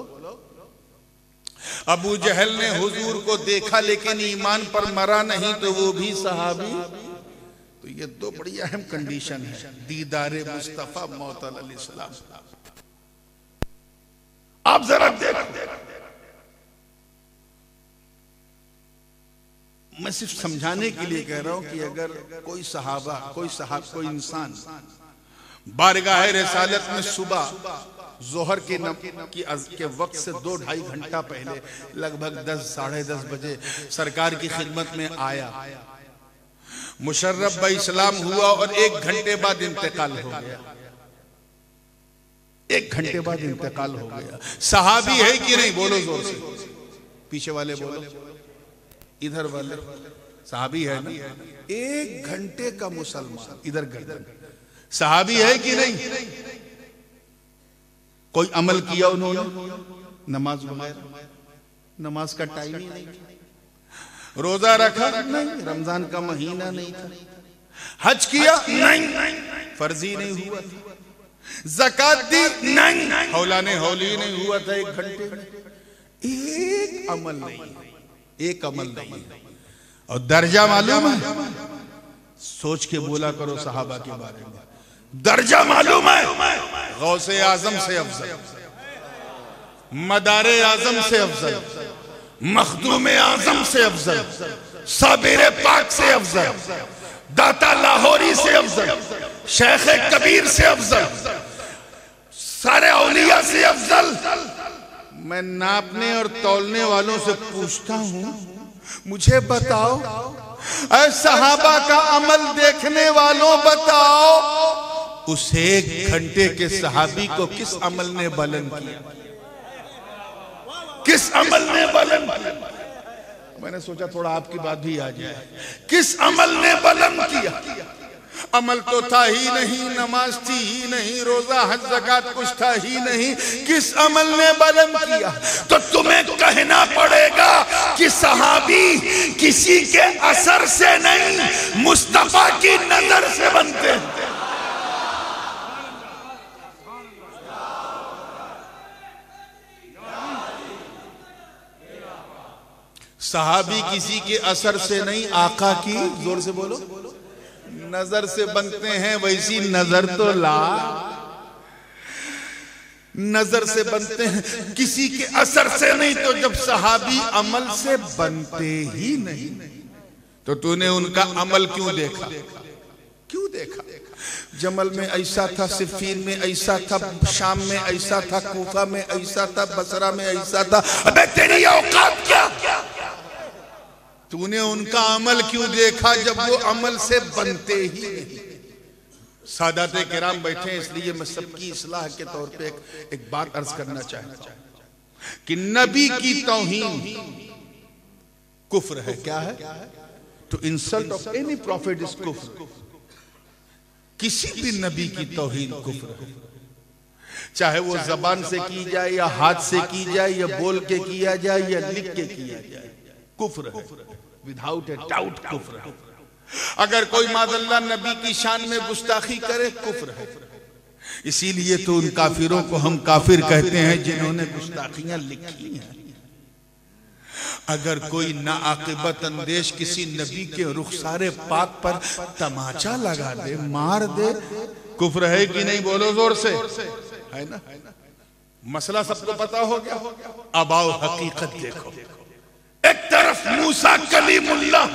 अबू जहल ने हुजूर को देखा लेकिन ईमान पर मरा नहीं तो वो भी सहाबी। तो ये दो बड़ी अहम कंडीशन है, दीदारे मुस्तफा मौत अलल इस्लाम। आप जरा देखो, मैं सिर्फ समझाने के लिए कह रहा हूं कि अगर कोई सहाबा, कोई इंसान बारगाह रिसालत में सुबह जोहर के वक्त से 2-2.5 घंटा पहले लगभग 10 साढ़े 10 बजे सरकार की खिदमत में आया, मुशर्रफ इस्लाम हुआ और 1 घंटे बाद इंतकाल हो गया, 1 घंटे बाद इंतकाल हो गया, सहाबी है कि नहीं? बोलो जोर से, पीछे वाले बोलो, इधर वाले सहाबी है ना? 1 घंटे का मुसलमान, इधर गर्दन, सहाबी है कि नहीं? कोई अमल किया उन्होंने? नमाज वगैरह, नमाज का टाइम ही नहीं, रोजा रखा नहीं, रमजान का महीना नहीं था, हज किया नहीं, फर्जी नहीं हुआ था, ज़कात दी नहीं, हौलाने हौली नहीं हुआ था 1 घंटे में, एक अमल नहीं, एक अमल नहीं। और दर्जा मालूम है? सोच के बोला करो साहबा के बारे में, दर्जा मालूम है? गौसे आजम से अफजल, मदारे आजम से अफजल, मखदूम आजम से अफजल, साबिर पाक से अफजल, दाता लाहौरी से अफजल, शेख कबीर से अफजल, सारे औलिया से अफजल। मैं नापने और तौलने वालों से पूछता हूं, मुझे बताओ, ऐ सहाबा का अमल देखने वालों बताओ, उस 1 घंटे के सहाबी को किस अमल ने बुलंद किया? किस अमल ने बुलंद किया? मैंने सोचा थोड़ा आपकी बात भी आ जाए, किस अमल ने बुलंद किया? अमल तो था ही नहीं, नमाज थी ही नहीं, रोजा हज ज़कात कुछ था ही नहीं, किस अमल ने बुलंद किया? तो तुम्हें कहना पड़ेगा कि सहाबी किसी के असर से नहीं, मुस्तफा की नजर से बनते हैं। सहाबी किसी के असर से नहीं, आका की, जोर से बोलो, नजर से बनते हैं। वैसी नजर तो ला, नजर से बनते हैं, किसी के असर से नहीं। तो जब सहाबी अमल से बनते ही नहीं तो तूने उनका अमल क्यों देखा? क्यों देखा? जमल में ऐसा था, सिफीन में ऐसा था, शाम में ऐसा था, कूफा में ऐसा था, बसरा में ऐसा था। अबे तेरी औकात क्या? तूने उनका अमल क्यों देखा जब वो अमल से बनते ही नहीं? सादाते किराम बैठे हैं, इसलिए मैं सबकी इस्लाह के तौर पे एक बात अर्ज करना चाहता हूं कि नबी की तौहीन कुफ्र है। क्या है? To insult of any prophet is कुफ्र। किसी भी नबी की तौहीन कुफ्र है, चाहे वो जबान से की जाए या हाथ से की जाए या बोल के किया जाए या लिख के किया जाए, कुफ्र है, विदाउट ए डाउट कुफ्र है। अगर कोई मादल्ला नबी की शान में गुस्ताखी करे, कुफ्र है। इसीलिए तो उन काफिरों को हम काफिर कहते हैं जिन्होंने गुस्ताखियां लिखी हैं। अगर कोई नाआकिबत अंदेश किसी नबी के रुखसारे पाक पर तमाचा लगा दे, मार दे, कुफ्र है कि नहीं? बोलो जोर से, है ना? मसला सबको पता हो गया। अब आओ हकीकत देखो। एक तरफ मूसा कलीमुल्लाह,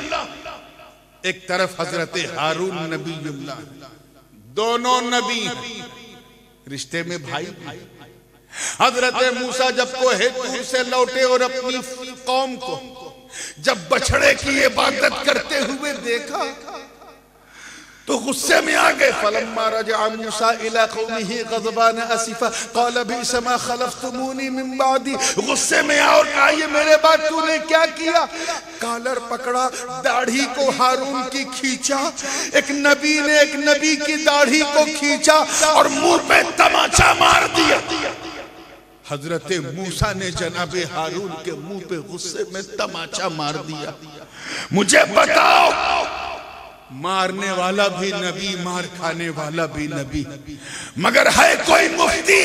एक तरफ हजरत हारून नबीयुल्लाह। दोनों नबी रिश्ते में भाई। हजरत मूसा जब कोहे से लौटे और अपनी कौम को जब बछड़े की इबादत करते हुए देखा तो गुस्से में आ गए। फलम्मा रजा मूसा इला कौमिही गज़बान असिफा क़ाल बि'सा मा खलफ़्तुमूनी मिन बादी। गुस्से में आ और कहा, ये मेरे बाद तूने क्या किया? कॉलर पकड़ा, दाढ़ी को हारून की खींचा। एक नबी ने एक नबी की दाढ़ी को खींचा और मुंह पे तमाचा मार दिया। हजरत मूसा ने जनाबे हारून के मुंह पे गुस्से में तमाचा मार दिया। मुझे बताओ, मारने वाला भी नबी, मार खाने वाला भी नबी, मगर है कोई मुफ्ती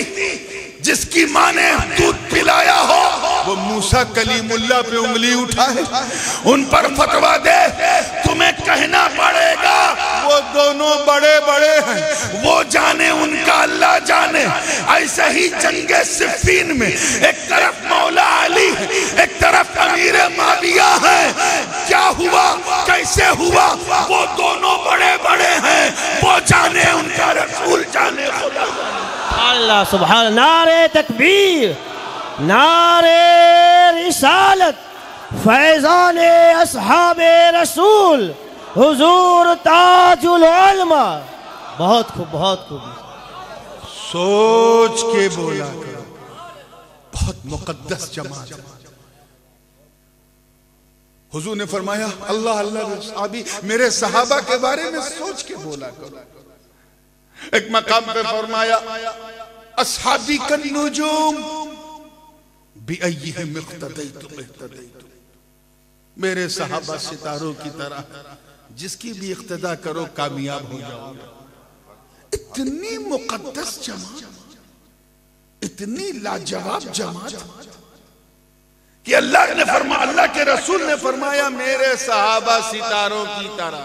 जिसकी मां ने दूध पिलाया हो वो मूसा कलीमुल्लाह पे उंगली उठाए, उन पर फतवा दे? तुम्हें कहना पड़ेगा वो दोनों बड़े बड़े हैं, वो जाने, उनका अल्लाह जाने। ऐसे ही जंगे सिफीन में एक तरफ मौला अली है, एक तरफ अमीर माविया है। क्या हुआ, कैसे हुआ? वो दोनों बड़े बड़े हैं, वो जाने, उनका रसूल जाने, खुदा जाने। अल्लाह सुभान। नारे तकबीर, नारे रिसालत, फैज़ाने अस्हाबे रसूल, हुजूर ताजुल उलमा। बहुत खूब, बहुत खूब। सोच के बोला करो, बहुत मुकद्दस जमात है। हुजूर ने फरमाया, अल्लाह अल्लाह, अभी मेरे सहाबा के बारे में सोच के बोला करो। एक मकाम पे फरमाया, अस्हाबी कन्नुजूम बिअय्यिहिम इक़्तदैतुम इक़्तदैतुम। मेरे सहाबा सितारों की तरह, जिसकी भी इक़्तिदा करो कामयाब हो जाओगे। इतनी मुकद्दस जमात, इतनी लाजवाब जमात कि अल्लाह ने फरमाया, अल्लाह के रसूल ने फरमाया, मेरे सहाबा सितारों की तरह।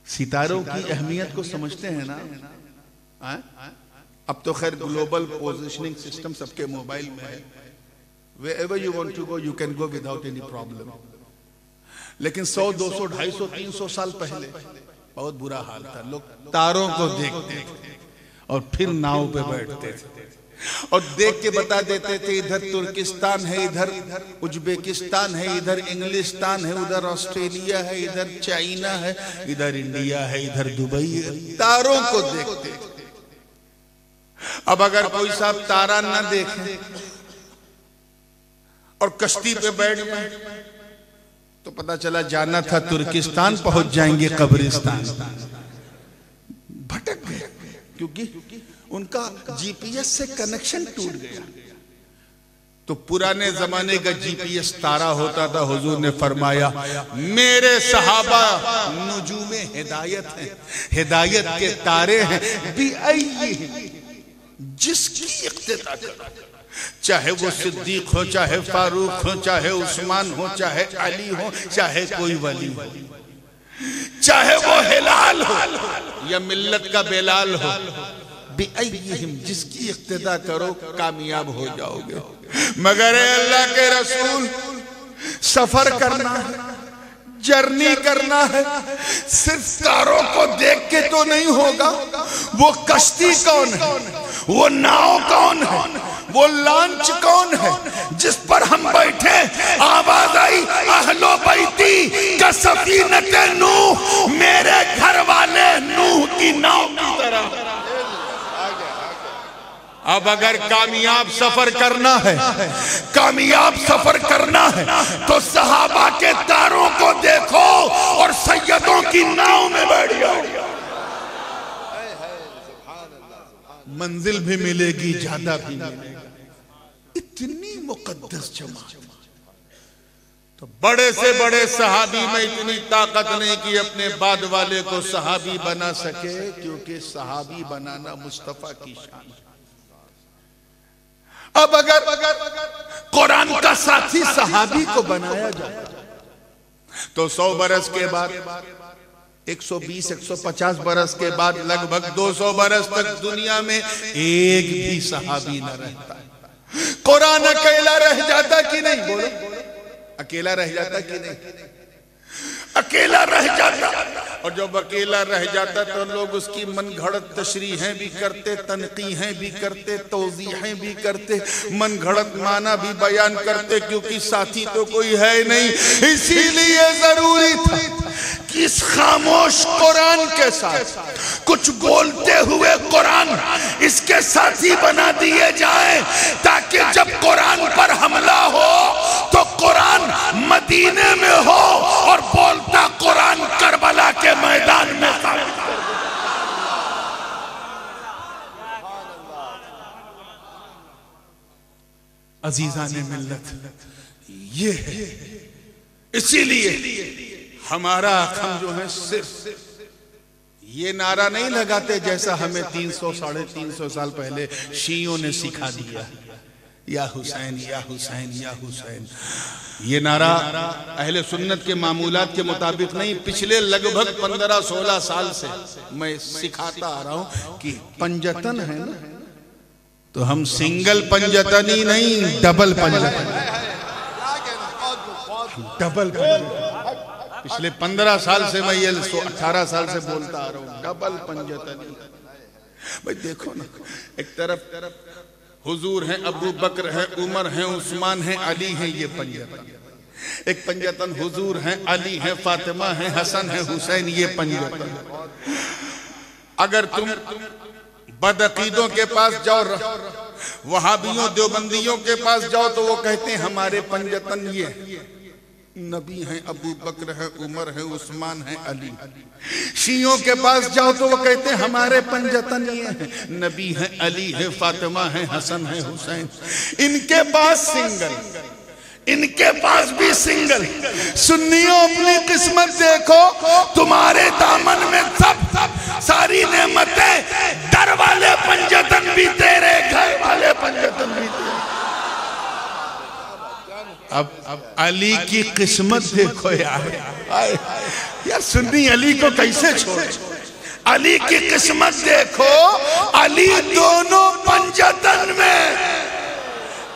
सितारों की अहमियत को समझते हैं ना? अब तो खैर ग्लोबल पोजीशनिंग सिस्टम सबके मोबाइल में है। Wherever you want to go, you can go without any problem. लेकिन 100, 200, 250, 300 साल पहले बहुत बुरा हाल था। लोग तारों को देखते थे और फिर नाव पे बैठते थे और देख के बता देते थे, इधर तुर्किस्तान है, इधर उज्बेकिस्तान है, इधर इंग्लिस्तान है, उधर ऑस्ट्रेलिया है, इधर चाइना है, इधर इंडिया है, इधर दुबई है। तारों को देखते थे। अब अगर कोई साहब तारा ना देखे और कश्ती पे बैठ गए तो पता चला जाना था तुर्किस्तान, पहुंच जाएंगे कब्रिस्तान। भटक गए क्योंकि उनका जीपीएस से कनेक्शन टूट गया। तो पुराने जमाने का जीपीएस तारा होता था। हुजूर ने फरमाया, मेरे सहाबा नुजूमे हिदायत हैं, हिदायत के तारे हैं। जिसकी इक्तिदा करो, चाहे वो सिद्दीक हो, चाहे फारूक हो, चाहे उस्मान हो, चाहे अली हो, चाहे कोई वली हो, चाहे वो हिलाल हो या मिल्लत का बेलाल हो, बिअय्यिहिम, जिसकी इक्तिदा करो कामयाब हो जाओगे। मगर अल्लाह के रसूल, सफर करना है, जर्नी करना है, सिर्फ तारों को देख के तो नहीं होगा। वो कश्ती कौन है, वो नाव कौन है, वो लॉन्च कौन है जिस पर हम बैठे। आवाज आई अहलो बैती का सफीनते नूह, मेरे घर वाले नूह की नाव की तरह। अब अगर कामयाब सफर करना है, कामयाब सफर करना है तो सहाबा के तारों को देखो और सैयदों की नाव में बैठ जाओ। मंजिल भी मिलेगी, ज्यादा भी मिलेगा। इतनी मुकद्दस जमात। तो बड़े से बड़े सहाबी में इतनी ताकत नहीं कि अपने बाद वाले को सहाबी बना सके, क्योंकि सहाबी बनाना मुस्तफा की शान है। अब अगर कुरान का साथी सहाबी को बनाया जाए तो 100 बरस के बाद, 120-150 बरस के बाद, लगभग 200 बरस तक दुनिया में एक भी सहाबी न रहता। कुरान अकेला रह जाता कि नहीं? बोलो, अकेला रह जाता कि नहीं? अकेला रह जाता। और जब अकेला रह जाता तो लोग उसकी मनगढ़ंत तशरीहें भी करते, तनकीहें भी करते, तौज़ीहें भी करते, मनगढ़ंत माना भी बयान करते, क्योंकि साथी तो कोई है नहीं। इसीलिए जरूरी था कि इस खामोश कुरान के साथ कुछ बोलते हुए कुरान इसके साथी बना दिए जाए, ताकि जब कुरान पर हमला हो तो कुरान मदीने में हो और बोलता कुरान करबला के मैदान में साबित कर दे। अजीज़ाने मिल्लत ये है। इसीलिए हमारा हम जो है सिर्फ ये नारा नहीं लगाते जैसा हमें 300-350 साल पहले शियों ने सिखा दिया, या हुसैन या हुसैन या हुसैन। ये नारा अहले सुन्नत के मामूलात के मुताबिक नहीं, पिछले लगभग 15-16 साल से मैं सिखाता आ रहा हूं कि पंजतन है ना, तो हम सिंगल पंजतन ही नहीं, डबल पंजतन, डबल पंजतन। पिछले 15 साल से मैं ये 18 साल से बोलता आ रहा हूं, डबल पंजतन। भाई देखो ना, एक तरफ हुजूर हैं, अबू बकर हैं, उमर हैं, उस्मान हैं, अली हैं, ये पंजतन। एक पंजतन हुजूर हैं, अली हैं, फातिमा हैं, हसन हैं, हुसैन, ये पंजतन। अगर तुम बदअकीदों के पास जाओ, वहाबियों देवबंदियों के पास जाओ, तो वो कहते हैं हमारे पंजतन ये नबी हैं, अबू बकर है, उमर है, उस्मान है, अली। शियों के पास जाओ तो वो कहते हैं हमारे पंजतन ये हैं, नबी है, अली है, फातिमा है, हसन है, हुसैन। इनके पास सिंगल, इनके पास भी सिंगल। सुन्नियों अपनी किस्मत देखो, तुम्हारे दामन में सब सारी नेमतें, दर वाले पंजतन भी तेरे, घर वाले पंजतन भी तेरे। अब अली की किस्मत देखो यार, सुन्नी अली को कैसे छोड़े। अली की किस्मत देखो, अली दोनों पंजतन में,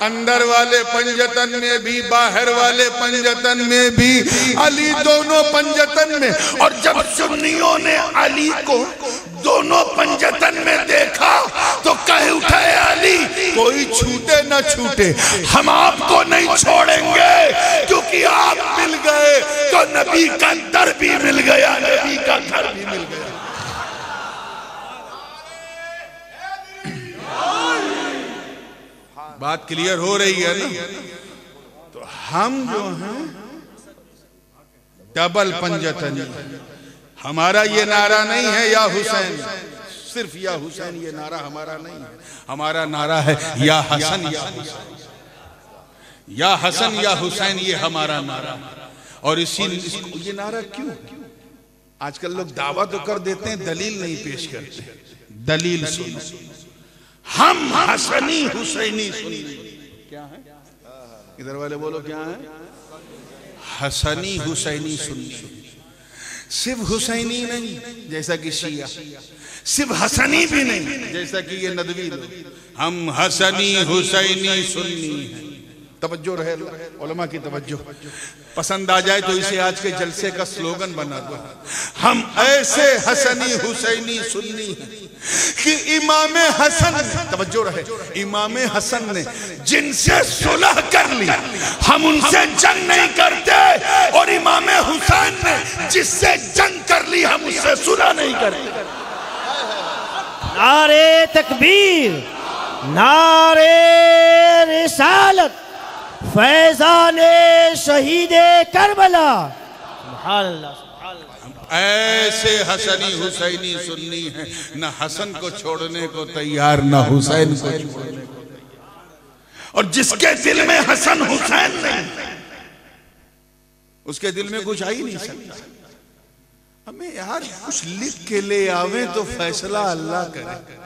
अंदर वाले पंजतन में भी, बाहर वाले पंजतन में भी, अली दोनों पंजतन में। और जब सुन्नियों ने अली को दोनों पंजतन में देखा तो कह उठे अली कोई छूटे न छूटे, हम आपको नहीं छोड़ेंगे, क्योंकि आप मिल गए तो नबी का दर भी मिल गया, नबी का घर भी मिल गया। बात क्लियर हो रही है ना? तो हम जो हैं डबल पंजतनी। हमारा ये नारा नहीं है या हुसैन, सिर्फ या हुसैन, ये नारा हमारा नहीं है। हमारा नारा है या हसन या हुसैन, या हसन या हुसैन, ये हमारा नारा। और ये नारा क्यों? आजकल लोग दावा तो कर देते हैं, दलील नहीं पेश करते। दलील सुनो, हम हसनी हुसैनी सुन्नी। क्या है? इधर वाले बोलो क्या है? हसनी हुसैनी सुन्नी। सिर्फ हुसैनी नहीं जैसा कि शिया, सिर्फ हसनी भी नहीं जैसा कि ये नदवी लोग। हम हसनी हुसैनी सुन्नी हैं। तवज्जो रहे, उलमा की तवज्जो। पसंद आ जाए तो इसे आज के जलसे का स्लोगन बना दो। हम ऐसे हसनी हुसैनी सुन्नी हैं कि इमाम हसन, तवज्जो रहे, इमाम हसन ने जिनसे सुलह कर ली हम उनसे जंग नहीं करते, और इमाम हुसैन ने जिससे जंग कर ली हम उससे सुलह नहीं करते। नारे तकबीर, नारे रिसालत, फैज़ाने शहीदे करबला। सुभान अल्लाह, सुभान अल्लाह। ऐसे हसनी हुसैनी सुन्नी हैं, न हसन को छोड़ने को तैयार न हुसैन को छोड़ने को तैयार। और जिसके दिल में हसन हुसैन नहीं, उसके दिल में कुछ आ ही नहीं सकता। हमें यार कुछ लिख के ले आवे तो फैसला अल्लाह करे,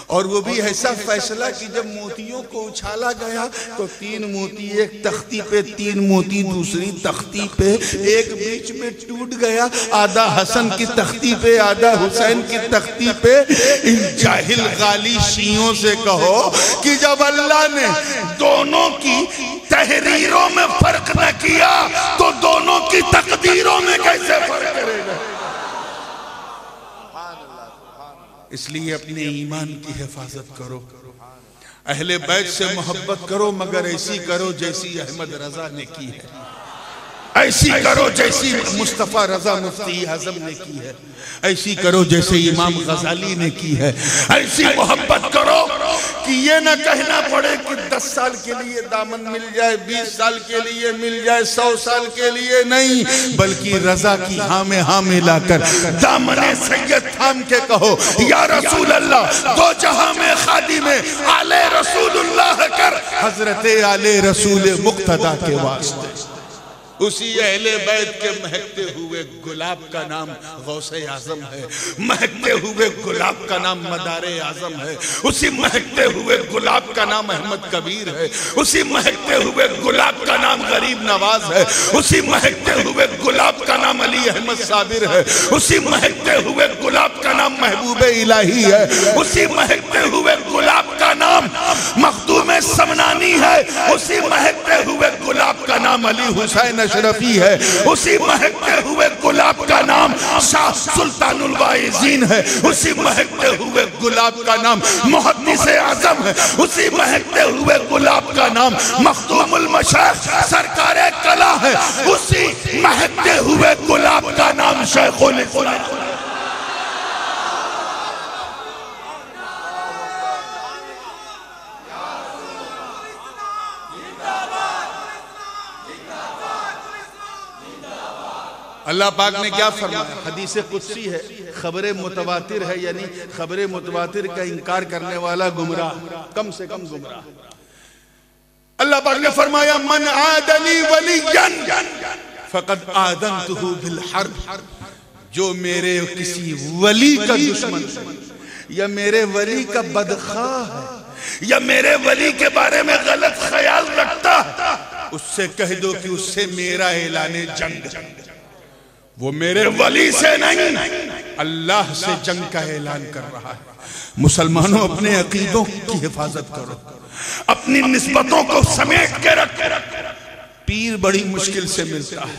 और वो भी ऐसा फैसला कि जब मोतियों को उछाला गया तो 3 मोती एक तख्ती पे, 3 मोती दूसरी तख्ती पे, एक बीच में टूट गया, आधा हसन की तख्ती पे आधा हुसैन की तख्ती पे। इन जाहिल गाली शियों से कहो कि जब अल्लाह ने दोनों की तहरीरों में फर्क न किया तो दोनों की तकदीरों में कैसे फर्क करेगा। इसलिए अपने ईमान की हिफाजत करो, अहले बैत से मोहब्बत करो, मगर ऐसी करो जैसी अहमद रजा ने की है, ऐसी करो जैसी मुस्तफा रजा मुफ्ती आजम ने की है, ऐसी करो जैसे इमाम गजाली ने की है। ऐसी मोहब्बत करो कि ये ना कहना पड़े कि 10 साल के लिए दामन मिल जाए, 20 साल के लिए मिल जाए, 100 साल के लिए नहीं, बल्कि रजा की हाँ में हाँ मिलाकर दामने सैयद थाम के कहो या रसूल अल्लाह, दो जहां में खादी में आले रसूलुल्लाह कर, हजरते आले रसूल मुक्तदा के वास्ते। उसी अहले बैत के महकते हुए गुलाब का नाम गौसे आजम है, महकते हुए गुलाब का नाम मदारे आजम है, उसी महकते हुए गुलाब का नाम अहमद कबीर है, उसी महकते हुए गुलाब का नाम गरीब नवाज है, उसी महकते हुए गुलाब का नाम अली अहमद साबिर है, उसी महकते हुए गुलाब का नाम महबूब इलाही है, उसी महकते हुए गुलाब का नाम मखदूम समनानी है, उसी महकते हुए गुलाब का नाम अली हुसैन अशरफी है, उसी महकते हुए गुलाब का नाम शाह सुल्तानुल वाइजीन है, उसी महकते हुए गुलाब का नाम मुहद्दिस आजम है, उसी महकते हुए गुलाब का नाम मखदूमुल मशाइख सरकारे कला है, उसी महकते हुए गुलाब का नाम शेखुल इस्लाम। अल्लाह पाक ने क्या फरमाया, हदीस कुदसी है, खबरे मुतवातिर है, यानी खबरे मुतवातिर का इनकार करने वाला गुमराह, कम से कम गुमराह। अल्लाह पाक ने फरमाया मन आदनी वलियन फकद आदनतुहु बिल हर्ब, जो मेरे किसी वली का दुश्मन है या मेरे वली का बदख्वाह है या मेरे वली के बारे में गलत ख्याल रखता है, उससे कह दो कि उससे मेरा ऐलाने जंग, वो मेरे वली से नहीं अल्लाह से जंग का ऐलान कर रहा है। मुसलमानों अपने अकीदों की हिफाजत करो, अपनी निस्बतों को समेट के रखो। पीर बड़ी मुश्किल से मिलता है,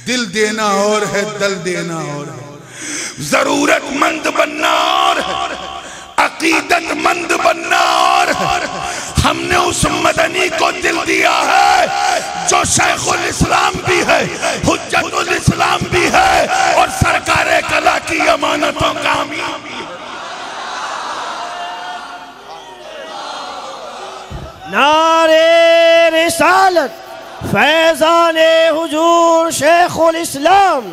दिल देना और है, दल देना और है, जरूरतमंद बनना और है, अकीदतमंद बनना और है। हमने उस मदनी को दिल दिया है जो शेखुल इस्लाम भी है, हुज्जतुल इस्लाम भी है और सरकारे कला की अमानतों का हामी भी है। नारे रिसालत, फैज़ाने हुजूर शेखुल इस्लाम,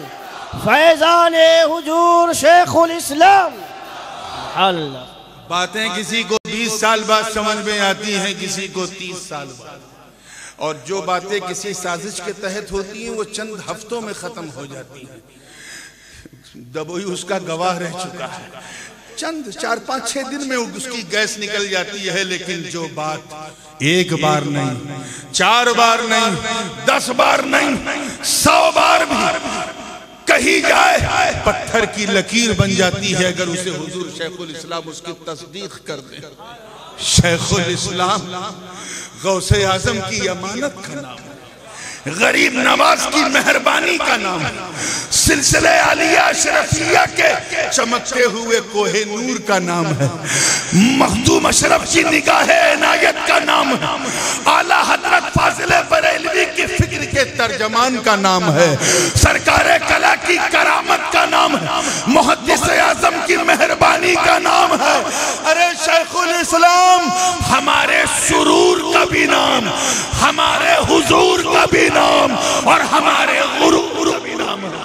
फैज़ाने हुजूर शेखुल इस्लाम। अल्लाह। बातें किसी को 20 साल बाद समझ में आती हैं, किसी को 30 साल बाद, और जो बातें किसी साजिश के तहत होती हैं वो चंद हफ्तों में खत्म हो जाती हैं। दबोई उसका गवाह रह चुका है, चंद 4-5-6 दिन में उसकी गैस निकल जाती है। लेकिन जो बात एक बार नहीं, 4 बार नहीं, 10 बार नहीं, 100 बार भी कही जाए, पत्थर की लकीर बन जाती है अगर उसे हुजूर शेखुल इस्लाम उसकी तस्दीक कर दे। शेखुल इस्लाम गौसे आजम की अमानत का नाम है, गरीब नवाज की मेहरबानी का नाम है, सिलसिले आलिया अशरफिया के चमकते हुए कोहे नूर का नाम है, मखदूम अशरफ की निगाहे इनायत का नाम है, आला हजरत फाजिले बरेलवी की फिक्र के तर्जमान का नाम है, सरकारे कला की करामत का नाम है, मुहद्दिस आजम की मेहरबानी का नाम है। अरे शेखुल इस्लाम हमारे सुरूर का भी नाम, हमारे हुजूर का भी नाम और हमारे गुरूर का भी नाम है।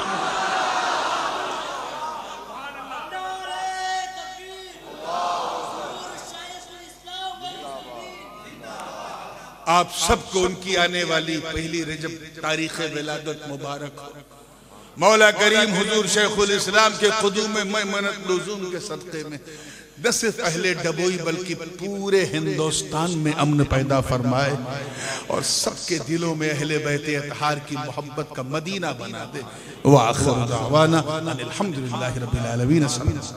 आप सबको उनकी आने वाली पहली रजब तारीख विलादत मुबारक हो। मौला करीम हुजूर शेखुल इस्लाम के क़ुदूम मैमनत लुज़ूम के सदक़े में न सिर्फ अहले डबोई बल्कि पूरे हिंदुस्तान में अमन पैदा फरमाए और सबके दिलों में अहले बैत अतहार की मोहब्बत का मदीना बना दे। व आखिर दावाना अनिल हम्दुलिल्लाहि रब्बिल आलमीन।